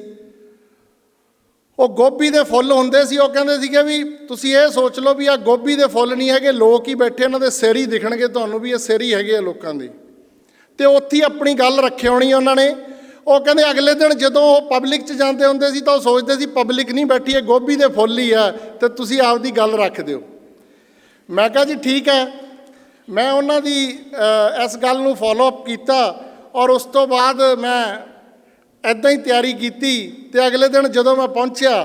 ਉਹ ਗੋਭੀ ਦੇ ਫੁੱਲ ਹੁੰਦੇ ਸੀ। ਉਹ ਕਹਿੰਦੇ ਸੀਗੇ ਵੀ ਤੁਸੀਂ ਇਹ ਸੋਚ ਲਓ ਵੀ ਆਹ ਗੋਭੀ ਦੇ ਫੁੱਲ ਨਹੀਂ ਹੈਗੇ, ਲੋਕ ਹੀ ਬੈਠੇ, ਇਹਨਾਂ ਦੇ ਸਿਰ ਹੀ ਦਿਖਣਗੇ ਤੁਹਾਨੂੰ ਵੀ ਇਹ ਸਿਰ ਹੀ ਹੈਗੇ ਆ ਲੋਕਾਂ ਦੇ। ਅਤੇ ਉੱਥੇ ਹੀ ਆਪਣੀ ਗੱਲ ਰੱਖੀ ਹੋਣੀ ਉਹਨਾਂ ਨੇ। ਉਹ ਕਹਿੰਦੇ ਅਗਲੇ ਦਿਨ ਜਦੋਂ ਉਹ ਪਬਲਿਕ 'ਚ ਜਾਂਦੇ ਹੁੰਦੇ ਸੀ ਤਾਂ ਉਹ ਸੋਚਦੇ ਸੀ ਪਬਲਿਕ ਨਹੀਂ ਬੈਠੀ ਹੈ, ਗੋਭੀ ਦੇ ਫੁੱਲ ਹੀ ਆ, ਅਤੇ ਤੁਸੀਂ ਆਪਦੀ ਗੱਲ ਰੱਖ ਦਿਓ। ਮੈਂ ਕਿਹਾ ਜੀ ਠੀਕ ਹੈ। ਮੈਂ ਉਹਨਾਂ ਦੀ ਇਸ ਗੱਲ ਨੂੰ ਫੋਲੋਅਪ ਕੀਤਾ ਔਰ ਉਸ ਤੋਂ ਬਾਅਦ ਮੈਂ ਇੱਦਾਂ ਹੀ ਤਿਆਰੀ ਕੀਤੀ। ਅਤੇ ਅਗਲੇ ਦਿਨ ਜਦੋਂ ਮੈਂ ਪਹੁੰਚਿਆ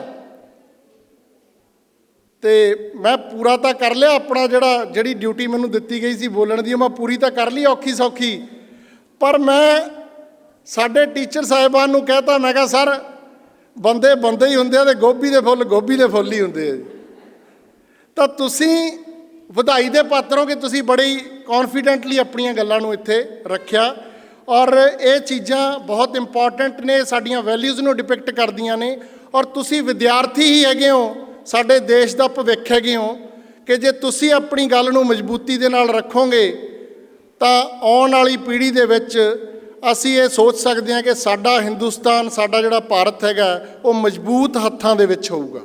ਅਤੇ ਮੈਂ ਪੂਰਾ ਤਾਂ ਕਰ ਲਿਆ ਆਪਣਾ ਜਿਹੜੀ ਡਿਊਟੀ ਮੈਨੂੰ ਦਿੱਤੀ ਗਈ ਸੀ ਬੋਲਣ ਦੀ, ਮੈਂ ਪੂਰੀ ਤਾਂ ਕਰ ਲਈ ਔਖੀ ਸੌਖੀ। ਪਰ ਮੈਂ ਸਾਡੇ ਟੀਚਰ ਸਾਹਿਬਾਨ ਨੂੰ ਕਹਿਤਾ, ਮੈਂ ਕਿਹਾ ਸਰ ਬੰਦੇ ਬੰਦੇ ਹੀ ਹੁੰਦੇ ਆ ਅਤੇ ਗੋਭੀ ਦੇ ਫੁੱਲ ਹੀ ਹੁੰਦੇ ਆ। ਤਾਂ ਤੁਸੀਂ ਵਧਾਈ ਦੇ ਪਾਤਰ ਹੋ ਕਿ ਤੁਸੀਂ ਬੜੀ ਕੌਨਫੀਡੈਂਟਲੀ ਆਪਣੀਆਂ ਗੱਲਾਂ ਨੂੰ ਇੱਥੇ ਰੱਖਿਆ। ਔਰ ਇਹ ਚੀਜ਼ਾਂ ਬਹੁਤ ਇੰਪੋਰਟੈਂਟ ਨੇ, ਸਾਡੀਆਂ ਵੈਲਿਊਜ਼ ਨੂੰ ਡਿਪਿਕਟ ਕਰਦੀਆਂ ਨੇ। ਔਰ ਤੁਸੀਂ ਵਿਦਿਆਰਥੀ ਹੀ ਹੈਗੇ ਹੋ, ਸਾਡੇ ਦੇਸ਼ ਦਾ ਭਵਿੱਖ ਹੈਗੇ ਹੋ, ਕਿ ਜੇ ਤੁਸੀਂ ਆਪਣੀ ਗੱਲ ਨੂੰ ਮਜ਼ਬੂਤੀ ਦੇ ਨਾਲ ਰੱਖੋਗੇ ਤਾਂ ਆਉਣ ਵਾਲੀ ਪੀੜ੍ਹੀ ਦੇ ਵਿੱਚ ਅਸੀਂ ਇਹ ਸੋਚ ਸਕਦੇ ਹਾਂ ਕਿ ਸਾਡਾ ਹਿੰਦੁਸਤਾਨ, ਸਾਡਾ ਜਿਹੜਾ ਭਾਰਤ ਹੈਗਾ ਉਹ ਮਜ਼ਬੂਤ ਹੱਥਾਂ ਦੇ ਵਿੱਚ ਹੋਊਗਾ।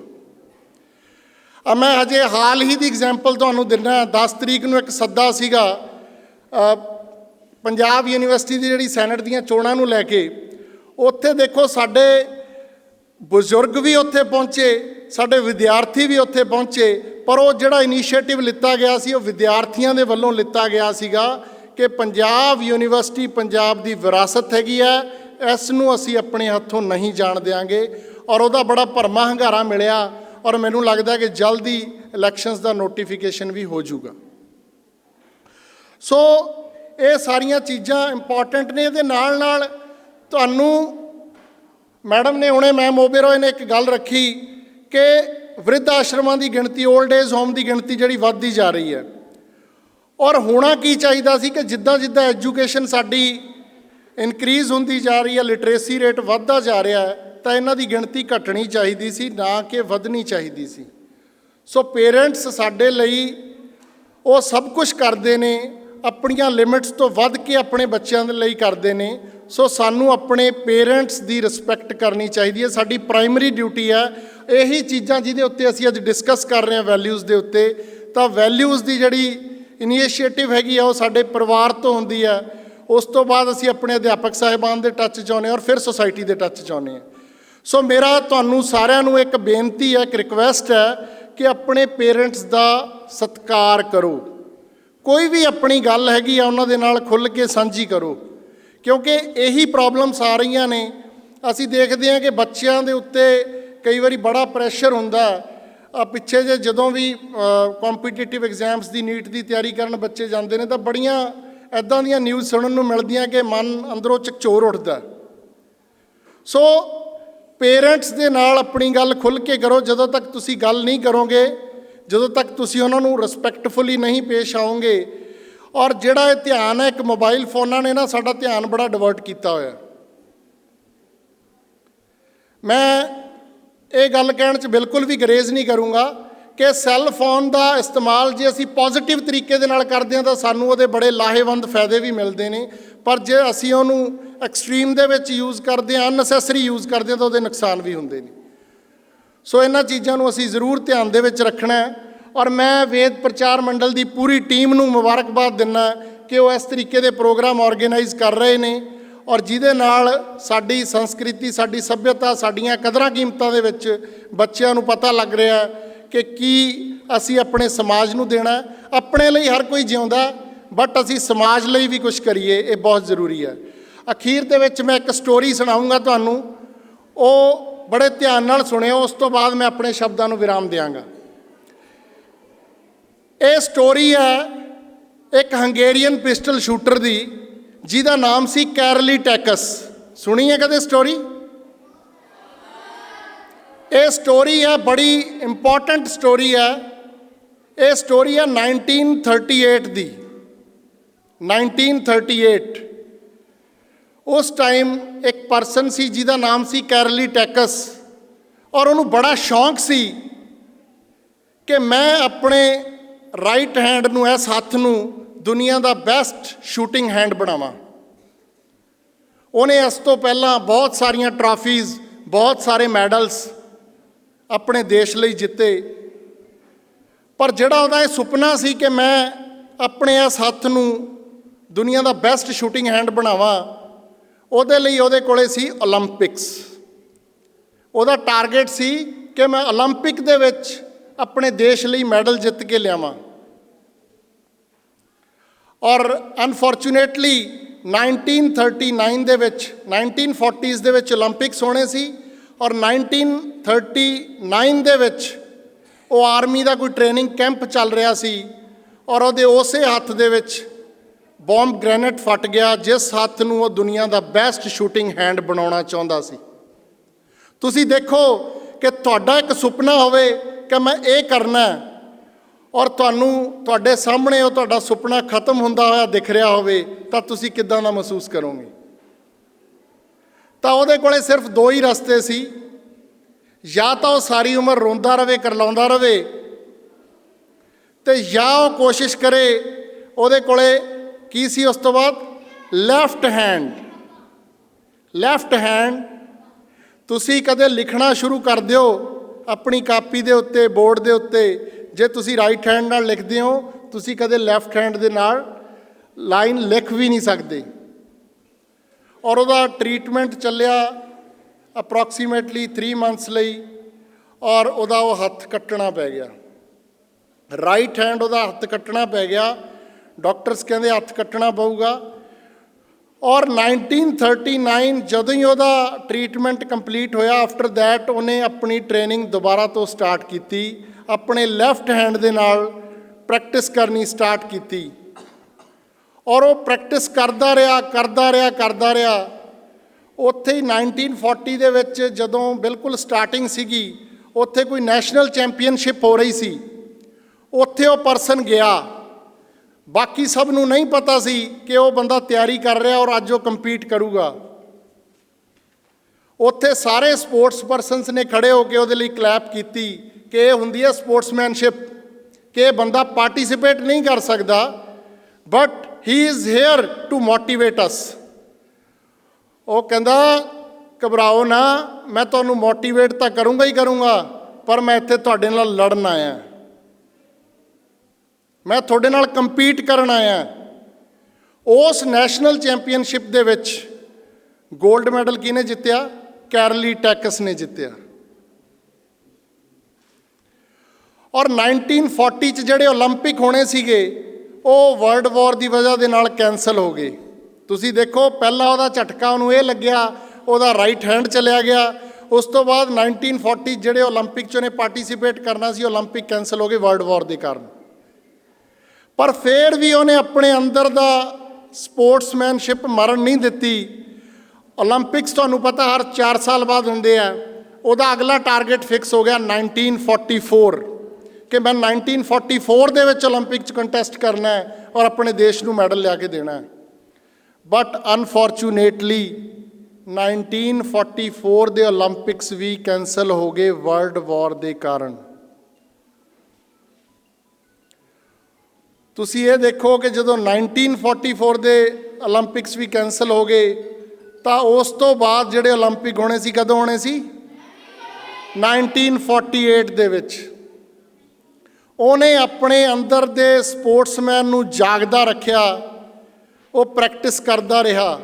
ਮੈਂ ਹਜੇ ਹਾਲ ਹੀ ਦੀ ਐਗਜ਼ਾਮਪਲ ਤੁਹਾਨੂੰ ਦਿੰਦਾ। 10 ਤਰੀਕ ਨੂੰ ਇੱਕ ਸੱਦਾ ਸੀਗਾ ਪੰਜਾਬ ਯੂਨੀਵਰਸਿਟੀ ਦੀ ਜਿਹੜੀ ਸੈਨੇਟ ਦੀਆਂ ਚੋਣਾਂ ਨੂੰ ਲੈ ਕੇ। ਉੱਥੇ ਦੇਖੋ ਸਾਡੇ ਬਜ਼ੁਰਗ ਵੀ ਉੱਥੇ ਪਹੁੰਚੇ, ਸਾਡੇ ਵਿਦਿਆਰਥੀ ਵੀ ਉੱਥੇ ਪਹੁੰਚੇ, ਪਰ ਉਹ ਜਿਹੜਾ ਇਨੀਸ਼ੀਏਟਿਵ ਲਿੱਤਾ ਗਿਆ ਸੀ ਉਹ ਵਿਦਿਆਰਥੀਆਂ ਦੇ ਵੱਲੋਂ ਲਿੱਤਾ ਗਿਆ ਸੀਗਾ ਕਿ ਪੰਜਾਬ ਯੂਨੀਵਰਸਿਟੀ ਪੰਜਾਬ ਦੀ ਵਿਰਾਸਤ ਹੈਗੀ ਹੈ, ਇਸ ਨੂੰ ਅਸੀਂ ਆਪਣੇ ਹੱਥੋਂ ਨਹੀਂ ਜਾਣ ਦਿਆਂਗੇ। ਔਰ ਉਹਦਾ ਬੜਾ ਭਰਮਾ ਹੁੰਗਾਰਾ ਮਿਲਿਆ ਔਰ ਮੈਨੂੰ ਲੱਗਦਾ ਕਿ ਜਲਦੀ ਇਲੈਕਸ਼ਨਸ ਦਾ ਨੋਟੀਫਿਕੇਸ਼ਨ ਵੀ ਹੋ ਜਾਊਗਾ। ਸੋ ਇਹ ਸਾਰੀਆਂ ਚੀਜ਼ਾਂ ਇੰਪੋਰਟੈਂਟ ਨੇ। ਇਹਦੇ ਨਾਲ ਨਾਲ ਤੁਹਾਨੂੰ ਮੈਡਮ ਨੇ ਹੁਣੇ ਮੈਮ ਓਬੇਰੋਏ ਨੇ ਇੱਕ ਗੱਲ ਰੱਖੀ ਕਿ ਵਰਿੱਧ ਆਸ਼ਰਮਾਂ ਦੀ ਗਿਣਤੀ, ਓਲਡ ਏਜ ਹੋਮ ਦੀ ਗਿਣਤੀ ਜਿਹੜੀ ਵੱਧਦੀ ਜਾ ਰਹੀ ਹੈ। ਔਰ ਹੋਣਾ ਕੀ ਚਾਹੀਦਾ ਸੀ ਕਿ ਜਿੱਦਾਂ ਜਿੱਦਾਂ ਐਜੂਕੇਸ਼ਨ ਸਾਡੀ ਇਨਕਰੀਜ਼ ਹੁੰਦੀ ਜਾ ਰਹੀ ਹੈ, ਲਿਟਰੇਸੀ ਰੇਟ ਵੱਧਦਾ ਜਾ ਰਿਹਾ ਹੈ, ਤਾਂ ਇਹਨਾਂ ਦੀ ਗਿਣਤੀ ਘਟਣੀ ਚਾਹੀਦੀ ਸੀ, ਨਾ ਕਿ ਵਧਣੀ ਚਾਹੀਦੀ ਸੀ। ਸੋ ਪੇਰੈਂਟਸ ਸਾਡੇ ਲਈ ਉਹ ਸਭ ਕੁਝ ਕਰਦੇ ਨੇ, ਆਪਣੀਆਂ ਲਿਮਿਟਸ ਤੋਂ ਵੱਧ ਕੇ ਆਪਣੇ ਬੱਚਿਆਂ ਦੇ ਲਈ ਕਰਦੇ ਨੇ। ਸੋ ਸਾਨੂੰ ਆਪਣੇ ਪੇਰੈਂਟਸ ਦੀ ਰਿਸਪੈਕਟ ਕਰਨੀ ਚਾਹੀਦੀ ਹੈ, ਸਾਡੀ ਪ੍ਰਾਇਮਰੀ ਡਿਊਟੀ ਹੈ। ਇਹੀ ਚੀਜ਼ਾਂ ਜਿਹਦੇ ਉੱਤੇ ਅਸੀਂ ਅੱਜ ਡਿਸਕਸ ਕਰ ਰਹੇ ਹਾਂ ਵੈਲਿਊਜ਼ ਦੇ ਉੱਤੇ, ਤਾਂ ਵੈਲਿਊਜ਼ ਦੀ ਜਿਹੜੀ ਇਨੀਸ਼ੀਏਟਿਵ ਹੈਗੀ ਆ ਉਹ ਸਾਡੇ ਪਰਿਵਾਰ ਤੋਂ ਹੁੰਦੀ ਹੈ। ਉਸ ਤੋਂ ਬਾਅਦ ਅਸੀਂ ਆਪਣੇ ਅਧਿਆਪਕ ਸਾਹਿਬਾਨ ਦੇ ਟੱਚ 'ਚ ਆਉਂਦੇ ਹਾਂ ਔਰ ਫਿਰ ਸੁਸਾਇਟੀ ਦੇ ਟੱਚ 'ਚ ਆਉਂਦੇ ਹਾਂ। ਸੋ ਮੇਰਾ ਤੁਹਾਨੂੰ ਸਾਰਿਆਂ ਨੂੰ ਇੱਕ ਬੇਨਤੀ ਹੈ, ਇੱਕ ਰਿਕਵੈਸਟ ਹੈ ਕਿ ਆਪਣੇ ਪੇਰੈਂਟਸ ਦਾ ਸਤਿਕਾਰ ਕਰੋ। ਕੋਈ ਵੀ ਆਪਣੀ ਗੱਲ ਹੈਗੀ ਆ ਉਹਨਾਂ ਦੇ ਨਾਲ ਖੁੱਲ੍ਹ ਕੇ ਸਾਂਝੀ ਕਰੋ, ਕਿਉਂਕਿ ਇਹੀ ਪ੍ਰੋਬਲਮਸ ਆ ਰਹੀਆਂ ਨੇ। ਅਸੀਂ ਦੇਖਦੇ ਹਾਂ ਕਿ ਬੱਚਿਆਂ ਦੇ ਉੱਤੇ ਕਈ ਵਾਰੀ ਬੜਾ ਪ੍ਰੈਸ਼ਰ ਹੁੰਦਾ। ਪਿੱਛੇ ਜੇ ਜਦੋਂ ਵੀ ਕੰਪੀਟੀਟਿਵ ਐਗਜ਼ਾਮਸ ਦੀ ਨੀਟ ਦੀ ਤਿਆਰੀ ਕਰਨ ਬੱਚੇ ਜਾਂਦੇ ਨੇ ਤਾਂ ਬੜੀਆਂ ਇੱਦਾਂ ਦੀਆਂ ਨਿਊਜ਼ ਸੁਣਨ ਨੂੰ ਮਿਲਦੀਆਂ ਕਿ ਮਨ ਅੰਦਰੋਂ ਝਕਝੋਰ ਉੱਠਦਾ। ਸੋ ਪੇਰੈਂਟਸ ਦੇ ਨਾਲ ਆਪਣੀ ਗੱਲ ਖੁੱਲ੍ਹ ਕੇ ਕਰੋ। ਜਦੋਂ ਤੱਕ ਤੁਸੀਂ ਗੱਲ ਨਹੀਂ ਕਰੋਗੇ, ਜਦੋਂ ਤੱਕ ਤੁਸੀਂ ਉਹਨਾਂ ਨੂੰ ਰਿਸਪੈਕਟਫੁਲੀ ਨਹੀਂ ਪੇਸ਼ ਆਓਗੇ। ਔਰ ਜਿਹੜਾ ਇਹ ਧਿਆਨ ਹੈ, ਇੱਕ ਮੋਬਾਈਲ ਫੋਨਾਂ ਨੇ ਨਾ ਸਾਡਾ ਧਿਆਨ ਬੜਾ ਡਿਵਰਟ ਕੀਤਾ ਹੋਇਆ। ਮੈਂ ਇਹ ਗੱਲ ਕਹਿਣ 'ਚ ਬਿਲਕੁਲ ਵੀ ਗਰੇਜ਼ ਨਹੀਂ ਕਰੂੰਗਾ ਕਿ ਸੈੱਲ ਫੋਨ ਦਾ ਇਸਤੇਮਾਲ ਜੇ ਅਸੀਂ ਪੋਜ਼ੀਟਿਵ ਤਰੀਕੇ ਦੇ ਨਾਲ ਕਰਦੇ ਹਾਂ ਤਾਂ ਸਾਨੂੰ ਉਹਦੇ ਬੜੇ ਲਾਹੇਵੰਦ ਫਾਇਦੇ ਵੀ ਮਿਲਦੇ ਨੇ, ਪਰ ਜੇ ਅਸੀਂ ਉਹਨੂੰ ਐਕਸਟ੍ਰੀਮ ਦੇ ਵਿੱਚ ਯੂਜ਼ ਕਰਦੇ ਹਾਂ, ਅਨਨੈਸੈਸਰੀ ਯੂਜ਼ ਕਰਦੇ ਹਾਂ ਤਾਂ ਉਹਦੇ ਨੁਕਸਾਨ ਵੀ ਹੁੰਦੇ ਨੇ। ਸੋ ਇਹਨਾਂ ਚੀਜ਼ਾਂ ਨੂੰ ਅਸੀਂ ਜ਼ਰੂਰ ਧਿਆਨ ਦੇ ਵਿੱਚ ਰੱਖਣਾ ਹੈ। ਔਰ ਮੈਂ ਵੇਦ ਪ੍ਰਚਾਰ ਮੰਡਲ ਦੀ ਪੂਰੀ ਟੀਮ ਨੂੰ ਮੁਬਾਰਕਬਾਦ ਦਿੰਦਾ ਕਿ ਉਹ ਇਸ ਤਰੀਕੇ ਦੇ ਪ੍ਰੋਗਰਾਮ ਆਰਗੇਨਾਈਜ਼ ਕਰ ਰਹੇ ਨੇ, ਔਰ ਜਿਹਦੇ ਨਾਲ ਸਾਡੀ ਸੰਸਕ੍ਰਿਤੀ, ਸਾਡੀ ਸੱਭਿਅਤਾ, ਸਾਡੀਆਂ ਕਦਰਾਂ ਕੀਮਤਾਂ ਦੇ ਵਿੱਚ ਬੱਚਿਆਂ ਨੂੰ ਪਤਾ ਲੱਗ ਰਿਹਾ ਕਿ ਕੀ ਅਸੀਂ ਆਪਣੇ ਸਮਾਜ ਨੂੰ ਦੇਣਾ। ਆਪਣੇ ਲਈ ਹਰ ਕੋਈ ਜਿਉਂਦਾ, ਬਟ ਅਸੀਂ ਸਮਾਜ ਲਈ ਵੀ ਕੁਝ ਕਰੀਏ, ਇਹ ਬਹੁਤ ਜ਼ਰੂਰੀ ਹੈ। ਅਖੀਰ ਦੇ ਵਿੱਚ ਮੈਂ ਇੱਕ ਸਟੋਰੀ ਸੁਣਾਊਂਗਾ ਤੁਹਾਨੂੰ, ਉਹ ਬੜੇ ਧਿਆਨ ਨਾਲ ਸੁਣਿਓ, ਉਸ ਤੋਂ ਬਾਅਦ ਮੈਂ ਆਪਣੇ ਸ਼ਬਦਾਂ ਨੂੰ ਵਿਰਾਮ ਦਿਆਂਗਾ। ਇਹ ਸਟੋਰੀ ਹੈ ਇੱਕ ਹੰਗੇਰੀਅਨ ਪਿਸਟਲ ਸ਼ੂਟਰ ਦੀ, ਜਿਹਦਾ ਨਾਮ ਸੀ ਕੈਰਲੀ ਟੈਕਸ। ਸੁਣੀ ਹੈ ਕਦੇ ਸਟੋਰੀ? ਇਹ ਸਟੋਰੀ ਹੈ, ਬੜੀ ਇੰਪੋਰਟੈਂਟ ਸਟੋਰੀ ਹੈ। ਇਹ ਸਟੋਰੀ ਹੈ 1938 ਦੀ। 1938 ਉਸ ਟਾਈਮ ਇੱਕ ਪਰਸਨ ਸੀ ਜਿਹਦਾ ਨਾਮ ਸੀ ਕੈਰਲੀ ਟੈਕਸ, ਔਰ ਉਹਨੂੰ ਬੜਾ ਸ਼ੌਂਕ ਸੀ ਕਿ ਮੈਂ ਆਪਣੇ ਰਾਈਟ ਹੈਂਡ ਨੂੰ, ਇਸ ਹੱਥ ਨੂੰ ਦੁਨੀਆ ਦਾ ਬੈਸਟ ਸ਼ੂਟਿੰਗ ਹੈਂਡ ਬਣਾਵਾਂ। ਉਹਨੇ ਇਸ ਤੋਂ ਪਹਿਲਾਂ ਬਹੁਤ ਸਾਰੀਆਂ ਟਰਾਫੀਜ਼, ਬਹੁਤ ਸਾਰੇ ਮੈਡਲਸ ਆਪਣੇ ਦੇਸ਼ ਲਈ ਜਿੱਤੇ, ਪਰ ਜਿਹੜਾ ਉਹਦਾ ਇਹ ਸੁਪਨਾ ਸੀ ਕਿ ਮੈਂ ਆਪਣੇ ਇਸ ਹੱਥ ਨੂੰ ਦੁਨੀਆ ਦਾ ਬੈਸਟ ਸ਼ੂਟਿੰਗ ਹੈਂਡ ਬਣਾਵਾਂ, ਉਹਦੇ ਲਈ ਉਹਦੇ ਕੋਲੇ ਸੀ ਓਲੰਪਿਕਸ। ਉਹਦਾ ਟਾਰਗੇਟ ਸੀ ਕਿ ਮੈਂ ਓਲੰਪਿਕ ਦੇ ਵਿੱਚ ਆਪਣੇ ਦੇਸ਼ ਲਈ ਮੈਡਲ ਜਿੱਤ ਕੇ ਲਿਆਵਾਂ। ਔਰ ਅਨਫੋਰਚੂਨੇਟਲੀ 1939 ਦੇ ਵਿੱਚ, 1940s ਦੇ ਵਿੱਚ ਓਲੰਪਿਕਸ ਹੋਣੇ ਸੀ, ਔਰ 1939 ਦੇ ਵਿੱਚ ਉਹ ਆਰਮੀ ਦਾ ਕੋਈ ਟ੍ਰੇਨਿੰਗ ਕੈਂਪ ਚੱਲ ਰਿਹਾ ਸੀ, ਔਰ ਉਹਦੇ ਉਸੇ ਹੱਥ ਦੇ ਵਿੱਚ ਬੌਂਬ ਗ੍ਰੈਨੇਡ ਫਟ ਗਿਆ, ਜਿਸ ਹੱਥ ਨੂੰ ਉਹ ਦੁਨੀਆ ਦਾ ਬੈਸਟ ਸ਼ੂਟਿੰਗ ਹੈਂਡ ਬਣਾਉਣਾ ਚਾਹੁੰਦਾ ਸੀ। ਤੁਸੀਂ ਦੇਖੋ ਕਿ ਤੁਹਾਡਾ ਇੱਕ ਸੁਪਨਾ ਹੋਵੇ ਕਿ ਮੈਂ ਇਹ ਕਰਨਾ, ਔਰ ਤੁਹਾਨੂੰ ਤੁਹਾਡੇ ਸਾਹਮਣੇ ਉਹ ਤੁਹਾਡਾ ਸੁਪਨਾ ਖਤਮ ਹੁੰਦਾ ਹੋਇਆ ਦਿਖ ਰਿਹਾ ਹੋਵੇ, ਤਾਂ ਤੁਸੀਂ ਕਿੱਦਾਂ ਦਾ ਮਹਿਸੂਸ ਕਰੋਗੇ? ਤਾਂ ਉਹਦੇ ਕੋਲੇ ਸਿਰਫ ਦੋ ਹੀ ਰਸਤੇ ਸੀ, ਜਾਂ ਤਾਂ ਉਹ ਸਾਰੀ ਉਮਰ ਰੋਂਦਾ ਰਵੇ, ਕਰਲਾਉਂਦਾ ਰਵੇ, ਤੇ ਜਾਂ ਉਹ ਕੋਸ਼ਿਸ਼ ਕਰੇ। ਉਹਦੇ ਕੋਲੇ ਕੀ ਸੀ ਉਸ ਤੋਂ ਬਾਅਦ? Left hand. ਲੈਫਟ ਹੈਂਡ ਤੁਸੀਂ ਕਦੇ ਲਿਖਣਾ ਸ਼ੁਰੂ ਕਰ ਦਿਓ ਆਪਣੀ ਕਾਪੀ ਦੇ ਉੱਤੇ, ਬੋਰਡ ਦੇ ਉੱਤੇ, ਜੇ ਤੁਸੀਂ ਰਾਈਟ ਹੈਂਡ ਨਾਲ ਲਿਖਦੇ ਹੋ, ਤੁਸੀਂ ਕਦੇ ਲੈਫਟ ਹੈਂਡ ਦੇ ਨਾਲ ਲਾਈਨ ਲਿਖ ਵੀ ਨਹੀਂ ਸਕਦੇ। ਔਰ ਉਹਦਾ ਟ੍ਰੀਟਮੈਂਟ ਚੱਲਿਆ ਅਪਰੋਕਸੀਮੇਟਲੀ 3 ਮੰਥਸ ਲਈ, ਔਰ ਉਹਦਾ ਉਹ ਹੱਥ ਕੱਟਣਾ ਪੈ ਗਿਆ। ਰਾਈਟ ਹੈਂਡ ਉਹਦਾ ਹੱਥ ਕੱਟਣਾ ਪੈ ਗਿਆ। ਡਾਕਟਰਸ ਕਹਿੰਦੇ ਹੱਥ ਕੱਟਣਾ ਪਊਗਾ। ਔਰ 1939 ਜਦੋਂ ਹੀ ਉਹਦਾ ਟ੍ਰੀਟਮੈਂਟ ਕੰਪਲੀਟ ਹੋਇਆ, ਆਫਟਰ ਦੈਟ ਉਹਨੇ ਆਪਣੀ ਟ੍ਰੇਨਿੰਗ ਦੁਬਾਰਾ ਤੋਂ ਸਟਾਰਟ ਕੀਤੀ, ਆਪਣੇ ਲੈਫਟ ਹੈਂਡ ਦੇ ਨਾਲ ਪ੍ਰੈਕਟਿਸ ਕਰਨੀ ਸਟਾਰਟ ਕੀਤੀ। ਔਰ ਉਹ ਪ੍ਰੈਕਟਿਸ ਕਰਦਾ ਰਿਹਾ। ਉੱਥੇ ਹੀ 1940 ਦੇ ਵਿੱਚ ਜਦੋਂ ਬਿਲਕੁਲ ਸਟਾਰਟਿੰਗ ਸੀਗੀ, ਉੱਥੇ ਕੋਈ ਨੈਸ਼ਨਲ ਚੈਂਪੀਅਨਸ਼ਿਪ ਹੋ ਰਹੀ ਸੀ। ਉੱਥੇ ਉਹ ਪਰਸਨ ਗਿਆ। ਬਾਕੀ ਸਭ ਨੂੰ ਨਹੀਂ ਪਤਾ ਸੀ ਕਿ ਉਹ ਬੰਦਾ ਤਿਆਰੀ ਕਰ ਰਿਹਾ ਔਰ ਅੱਜ ਉਹ ਕੰਪੀਟ ਕਰੂਗਾ। ਉੱਥੇ ਸਾਰੇ ਸਪੋਰਟਸ ਪਰਸਨਸ ਨੇ ਖੜੇ ਹੋ ਕੇ ਉਹਦੇ ਲਈ ਕਲੈਪ ਕੀਤੀ ਕਿ ਇਹ ਹੁੰਦੀ ਹੈ ਸਪੋਰਟਸਮੈਨਸ਼ਿਪ, ਕਿ ਇਹ ਬੰਦਾ ਪਾਰਟਿਸਿਪੇਟ ਨਹੀਂ ਕਰ ਸਕਦਾ, but he is here to motivate us. ਉਹ ਕਹਿੰਦਾ ਘਬਰਾਓ ਨਾ, ਮੈਂ ਤੁਹਾਨੂੰ ਮੋਟੀਵੇਟ ਤਾਂ ਕਰੂੰਗਾ ਹੀ ਕਰੂੰਗਾ, ਪਰ ਮੈਂ ਇੱਥੇ ਤੁਹਾਡੇ ਨਾਲ ਲੜਨ ਆਇਆ, ਮੈਂ ਤੁਹਾਡੇ ਨਾਲ ਕੰਪੀਟ ਕਰਨ ਆਇਆ। ਉਸ ਨੈਸ਼ਨਲ ਚੈਂਪੀਅਨਸ਼ਿਪ ਦੇ ਵਿੱਚ 골ਡ ਮੈਡਲ ਕਿਹਨੇ ਜਿੱਤਿਆ? ਕੈਰਲੀ ਟੈਕਸ ਨੇ ਜਿੱਤਿਆ। ਔਰ 1940 ਚ ਜਿਹੜੇ ਓਲੰਪਿਕ ਹੋਣੇ ਸੀਗੇ ਉਹ ਵਰਲਡ ਵਾਰ ਦੀ ਵਜ੍ਹਾ ਦੇ ਨਾਲ ਕੈਂਸਲ ਹੋ ਗਏ। ਤੁਸੀਂ ਦੇਖੋ ਪਹਿਲਾ ਉਹਦਾ ਝਟਕਾ ਉਹਨੂੰ ਇਹ ਲੱਗਿਆ, ਉਹਦਾ ਰਾਈਟ ਹੈਂਡ ਚਲਿਆ ਗਿਆ। ਉਸ ਤੋਂ ਬਾਅਦ 1940 ਜਿਹੜੇ ਓਲੰਪਿਕ 'ਚ ਉਹਨੇ ਪਾਰਟੀਸਿਪੇਟ ਕਰਨਾ ਸੀ, ਓਲੰਪਿਕ ਕੈਂਸਲ ਹੋ ਗਏ ਵਰਲਡ ਵਾਰ ਦੇ ਕਾਰਨ। ਪਰ ਫਿਰ ਵੀ ਉਹਨੇ ਆਪਣੇ ਅੰਦਰ ਦਾ ਸਪੋਰਟਸਮੈਨਸ਼ਿਪ ਮਰਨ ਨਹੀਂ ਦਿੱਤੀ। ਓਲੰਪਿਕਸ ਤੁਹਾਨੂੰ ਪਤਾ ਹਰ 4 ਸਾਲ ਬਾਅਦ ਹੁੰਦੇ ਆ। ਉਹਦਾ ਅਗਲਾ ਟਾਰਗੇਟ ਫਿਕਸ ਹੋ ਗਿਆ 1944 ਕਿ ਮੈਂ 1944 ਦੇ ਵਿੱਚ ਓਲੰਪਿਕ 'ਚ ਕੰਟੈਸਟ ਕਰਨਾ ਹੈ ਔਰ ਆਪਣੇ ਦੇਸ਼ ਨੂੰ ਮੈਡਲ ਲਿਆ ਕੇ ਦੇਣਾ ਹੈ। ਬਟ ਅਨਫੋਰਚੂਨੇਟਲੀ 1944 ਦੇ ਓਲੰਪਿਕਸ ਵੀ ਕੈਂਸਲ ਹੋ ਗਏ ਵਰਲਡ ਵਾਰ ਦੇ ਕਾਰਨ। ਤੁਸੀਂ ਇਹ ਦੇਖੋ ਕਿ ਜਦੋਂ 1944 ਦੇ ਓਲੰਪਿਕਸ ਵੀ ਕੈਂਸਲ ਹੋ ਗਏ ਤਾਂ ਉਸ ਤੋਂ ਬਾਅਦ ਜਿਹੜੇ ਓਲੰਪਿਕ ਹੋਣੇ ਸੀ ਕਦੋਂ ਹੋਣੇ ਸੀ? 1948 ਦੇ ਵਿੱਚ। ਉਹਨੇ ਆਪਣੇ ਅੰਦਰ ਦੇ ਸਪੋਰਟਸਮੈਨ ਨੂੰ ਜਾਗਦਾ ਰੱਖਿਆ, ਉਹ ਪ੍ਰੈਕਟਿਸ ਕਰਦਾ ਰਿਹਾ।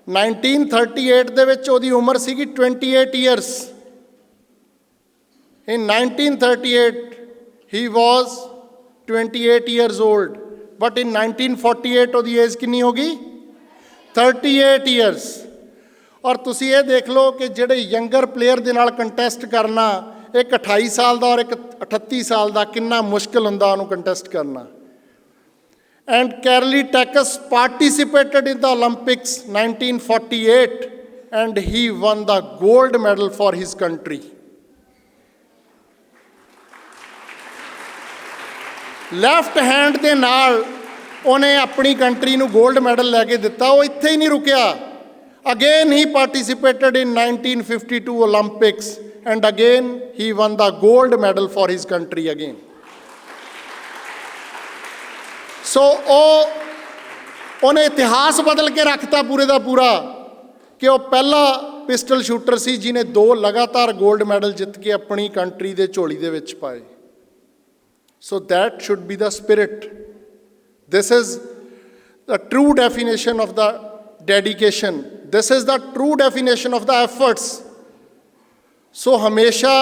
1938 ਦੇ ਵਿੱਚ ਉਹਦੀ ਉਮਰ ਸੀਗੀ 28 years. In 1938 he was 28 years old, but in 1948 ਉਹਦੀ ਏਜ ਕਿੰਨੀ ਹੋ ਗਈ? 38 years। ਔਰ ਤੁਸੀਂ ਇਹ ਦੇਖ ਲਓ ਕਿ ਜਿਹੜੇ ਯੰਗਰ ਪਲੇਅਰ ਦੇ ਨਾਲ ਕੰਟੈਸਟ ਕਰਨਾ, ਇੱਕ 28 ਸਾਲ ਦਾ ਔਰ ਇੱਕ 38 ਸਾਲ ਦਾ, ਕਿੰਨਾ ਮੁਸ਼ਕਿਲ ਹੁੰਦਾ ਉਹਨੂੰ ਕੰਟੈਸਟ ਕਰਨਾ। And Karoly Takacs participated in the Olympics 1948 and he won the gold medal for his country. Left hand ਦੇ ਨਾਲ ਉਹਨੇ ਆਪਣੀ ਕੰਟਰੀ ਨੂੰ ਗੋਲਡ ਮੈਡਲ ਲੈ ਕੇ ਦਿੱਤਾ। ਉਹ ਇੱਥੇ ਹੀ ਨਹੀਂ ਰੁਕਿਆ। Again he participated in 1952 Olympics and again he won the gold medal for his country again. So ਉਹਨੇ ਇਤਿਹਾਸ ਬਦਲ ਕੇ ਰੱਖਤਾ ਪੂਰੇ ਦਾ ਪੂਰਾ ਕਿ ਉਹ ਪਹਿਲਾ ਪਿਸਟਲ ਸ਼ੂਟਰ ਸੀ ਜਿਹਨੇ 2 ਲਗਾਤਾਰ ਗੋਲਡ ਮੈਡਲ ਜਿੱਤ ਕੇ ਆਪਣੀ ਕੰਟਰੀ ਦੇ ਝੋਲੀ ਦੇ ਵਿੱਚ ਪਾਏ। So that should be the spirit. This is the true definition of the dedication. This is the true definition of the efforts. So ਹਮੇਸ਼ਾ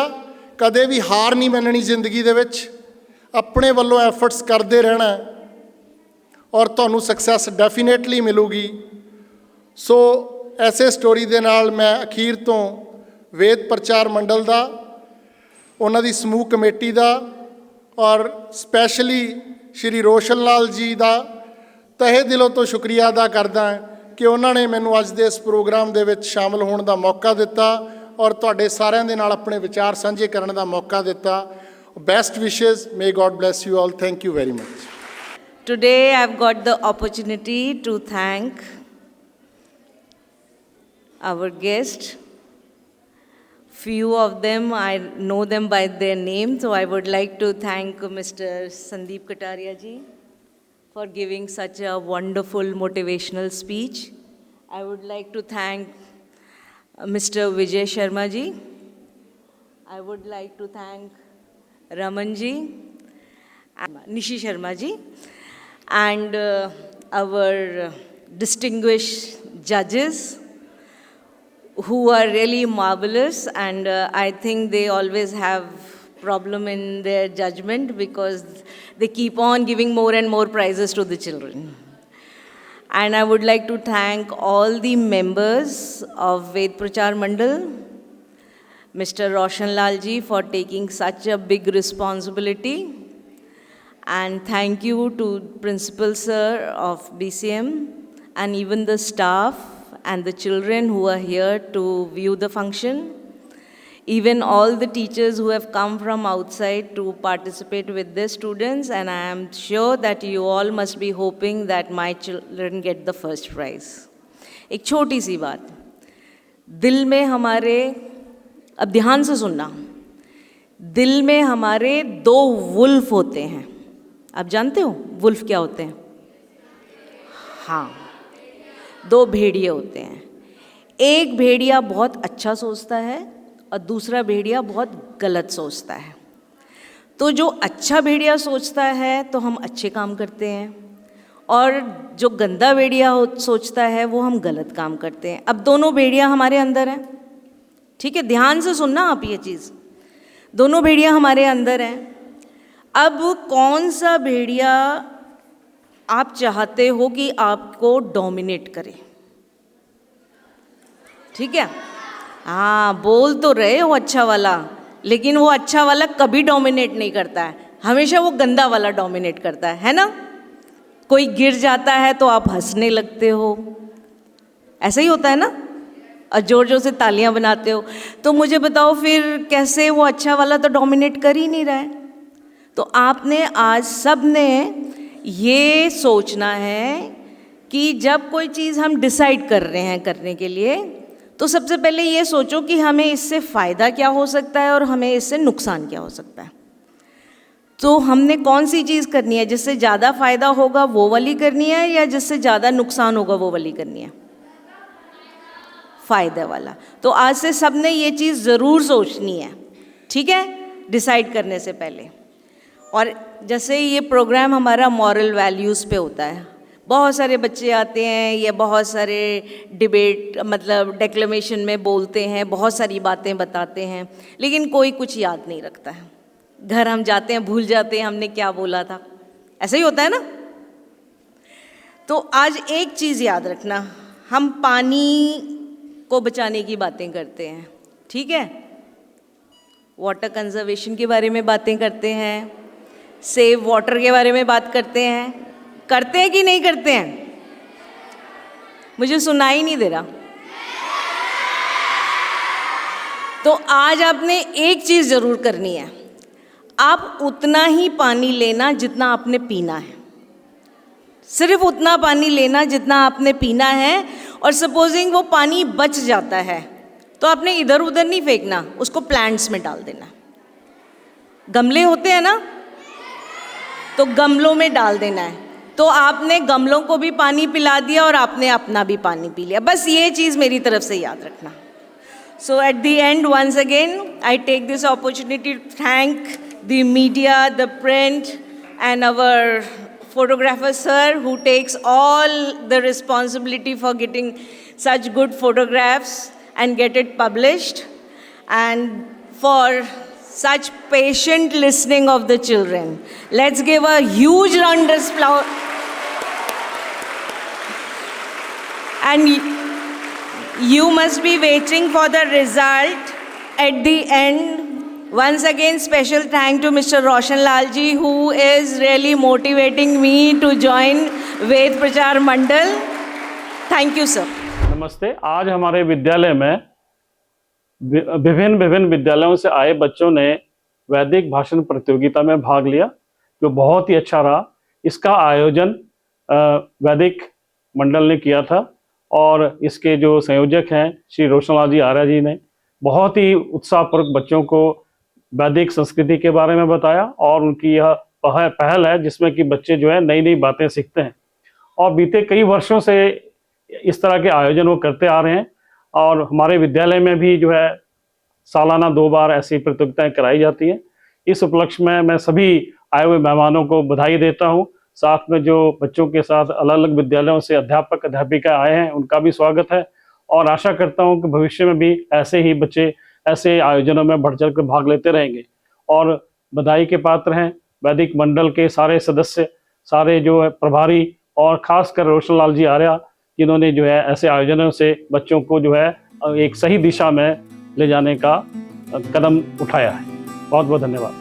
ਕਦੇ ਵੀ ਹਾਰ ਨਹੀਂ ਮੰਨਣੀ ਜ਼ਿੰਦਗੀ ਦੇ ਵਿੱਚ, ਆਪਣੇ ਵੱਲੋਂ ਐਫਰਟਸ ਕਰਦੇ ਰਹਿਣਾ ਔਰ ਤੁਹਾਨੂੰ ਸਕਸੈਸ ਡੈਫੀਨੇਟਲੀ ਮਿਲੂਗੀ। ਸੋ ਐਸੇ ਸਟੋਰੀ ਦੇ ਨਾਲ ਮੈਂ ਅਖੀਰ ਤੋਂ ਵੇਦ ਪ੍ਰਚਾਰ ਮੰਡਲ ਦਾ, ਉਹਨਾਂ ਦੀ ਸਮੂਹ ਕਮੇਟੀ ਦਾ ਔਰ ਸਪੈਸ਼ਲੀ ਸ਼੍ਰੀ ਰੋਸ਼ਨ ਲਾਲ ਜੀ ਦਾ ਤਹਿ ਦਿਲੋਂ ਤੋਂ ਸ਼ੁਕਰੀਆ ਅਦਾ ਕਰਦਾ ਕਿ ਉਹਨਾਂ ਨੇ ਮੈਨੂੰ ਅੱਜ ਦੇ ਇਸ ਪ੍ਰੋਗਰਾਮ ਦੇ ਵਿੱਚ ਸ਼ਾਮਲ ਹੋਣ ਦਾ ਮੌਕਾ ਦਿੱਤਾ ਔਰ ਤੁਹਾਡੇ ਸਾਰਿਆਂ ਦੇ ਨਾਲ ਆਪਣੇ ਵਿਚਾਰ ਸਾਂਝੇ ਕਰਨ ਦਾ ਮੌਕਾ ਦਿੱਤਾ। Best wishes, may God bless you all. Thank you very much. Today I've got the opportunity to thank our guests. Few of them, I know them by their name, so I would like to thank Mr. Sandeep Kataria ji for giving such a wonderful motivational speech. I would like to thank Mr. Vijay Sharma ji. I would like to thank Raman ji, Nishi Sharma ji, and our distinguished judges who are really marvelous, and I think they always have problem in their judgment because they keep on giving more and more prizes to the children. And I would like to thank all the members of Ved Prachar Mandal, Mr. Roshan Lal ji for taking such a big responsibility, and thank you to Principal Sir of BCM and even the staff and the children who are here to view the function, even all the teachers who have come from outside to participate with their students, and I am sure that you all must be hoping that my children get the first prize. एक छोटी सी बात, दिल में हमारे, अब ध्यान से सुनना, दिल में हमारे 2 वुल्फ होते हैं। आप जानते हो वुल्फ क्या होते हैं? हाँ, 2 भेड़िए होते हैं। एक भेड़िया बहुत अच्छा सोचता है और दूसरा भेड़िया बहुत गलत सोचता है। तो जो अच्छा भेड़िया सोचता है तो हम अच्छे काम करते हैं, और जो गंदा भेड़िया सोचता है वो हम गलत काम करते हैं। अब दोनों भेड़िया हमारे अंदर हैं, ठीक है, ध्यान से सुनना आप ये चीज़। दोनों भेड़िया हमारे अंदर हैं। अब कौन सा भेड़िया आप चाहते हो कि आपको डोमिनेट करे? ठीक है, हाँ, बोल तो रहे हो अच्छा वाला, लेकिन वो अच्छा वाला कभी डोमिनेट नहीं करता है, हमेशा वो गंदा वाला डोमिनेट करता है ना? कोई गिर जाता है तो आप हंसने लगते हो, ऐसा ही होता है ना, और जोर जोर से तालियां बनाते हो। तो मुझे बताओ फिर कैसे वो अच्छा वाला तो डोमिनेट कर ही नहीं रहा है। तो आपने आज सब ने ये सोचना है कि जब कोई चीज़ हम डिसाइड कर रहे हैं करने के लिए, तो सबसे पहले ये सोचो कि हमें इससे फ़ायदा क्या हो सकता है और हमें इससे नुकसान क्या हो सकता है। तो हमने कौन सी चीज़ करनी है? जिससे ज़्यादा फ़ायदा होगा वो वाली करनी है, या जिससे ज़्यादा नुकसान होगा वो वाली करनी है? फ़ायदे वाला। तो आज से सब ने ये चीज़ ज़रूर सोचनी है, ठीक है, डिसाइड करने से पहले। और जैसे ये प्रोग्राम हमारा मॉरल वैल्यूज़ पे होता है, बहुत सारे बच्चे आते हैं, ये बहुत सारे डिबेट मतलब डेक्लेमेशन में बोलते हैं, बहुत सारी बातें बताते हैं, लेकिन कोई कुछ याद नहीं रखता है। घर हम जाते हैं भूल जाते हैं हमने क्या बोला था, ऐसा ही होता है ना? तो आज एक चीज़ याद रखना, हम पानी को बचाने की बातें करते हैं, ठीक है, वाटर कंजर्वेशन के बारे में बातें करते हैं, सेव वाटर के बारे में बात करते हैं कि नहीं करते हैं? मुझे सुनाई नहीं दे रहा। तो आज आपने एक चीज़ ज़रूर करनी है, आप उतना ही पानी लेना जितना आपने पीना है, सिर्फ उतना पानी लेना जितना आपने पीना है। और सपोजिंग वो पानी बच जाता है तो आपने इधर उधर नहीं फेंकना, उसको प्लांट्स में डाल देना। गमले होते हैं ना, तो गमलों में डाल देना है। तो आपने गमलों को भी पानी पिला दिया और आपने अपना भी पानी पी लिया। बस ये चीज़ मेरी तरफ से याद रखना। So at the end once again I take this opportunity to thank the media, the print and our photographer sir who takes all the responsibility for getting such good photographs and get it published, and for such patient listening of the children. Let's give a huge round of applause. And you must be waiting for the result at the end. Once again, special thank to Mr. Roshan Lal ji, who is really motivating me to join Ved Prachar Mandal. Thank you, sir. नमस्ते। आज हमारे विद्यालय में विभिन्न विद्यालयों से आए बच्चों ने वैदिक भाषण प्रतियोगिता में भाग लिया, जो बहुत ही अच्छा रहा। इसका आयोजन वैदिक मंडल ने किया था और इसके जो संयोजक हैं श्री रोशन लाल जी आर्या जी ने बहुत ही उत्साहपूर्वक बच्चों को वैदिक संस्कृति के बारे में बताया। और उनकी यह पहल है जिसमें कि बच्चे जो है नई नई बातें सीखते हैं। और बीते कई वर्षों से इस तरह के आयोजन वो करते आ रहे हैं और हमारे विद्यालय में भी जो है सालाना 2 बार ऐसी प्रतियोगिताएं कराई जाती हैं। इस उपलक्ष्य में मैं सभी आए हुए मेहमानों को बधाई देता हूं। साथ में जो बच्चों के साथ अलग अलग विद्यालयों से अध्यापक अध्यापिका आए हैं उनका भी स्वागत है और आशा करता हूं कि भविष्य में भी ऐसे ही बच्चे ऐसे आयोजनों में बढ़ चढ़ कर भाग लेते रहेंगे। और बधाई के पात्र हैं वैदिक मंडल के सारे सदस्य, सारे जो है प्रभारी और खासकर रोशन लाल जी आर्या, जिन्होंने जो है ऐसे आयोजनों से बच्चों को जो है एक सही दिशा में ले जाने का कदम उठाया है। बहुत बहुत धन्यवाद।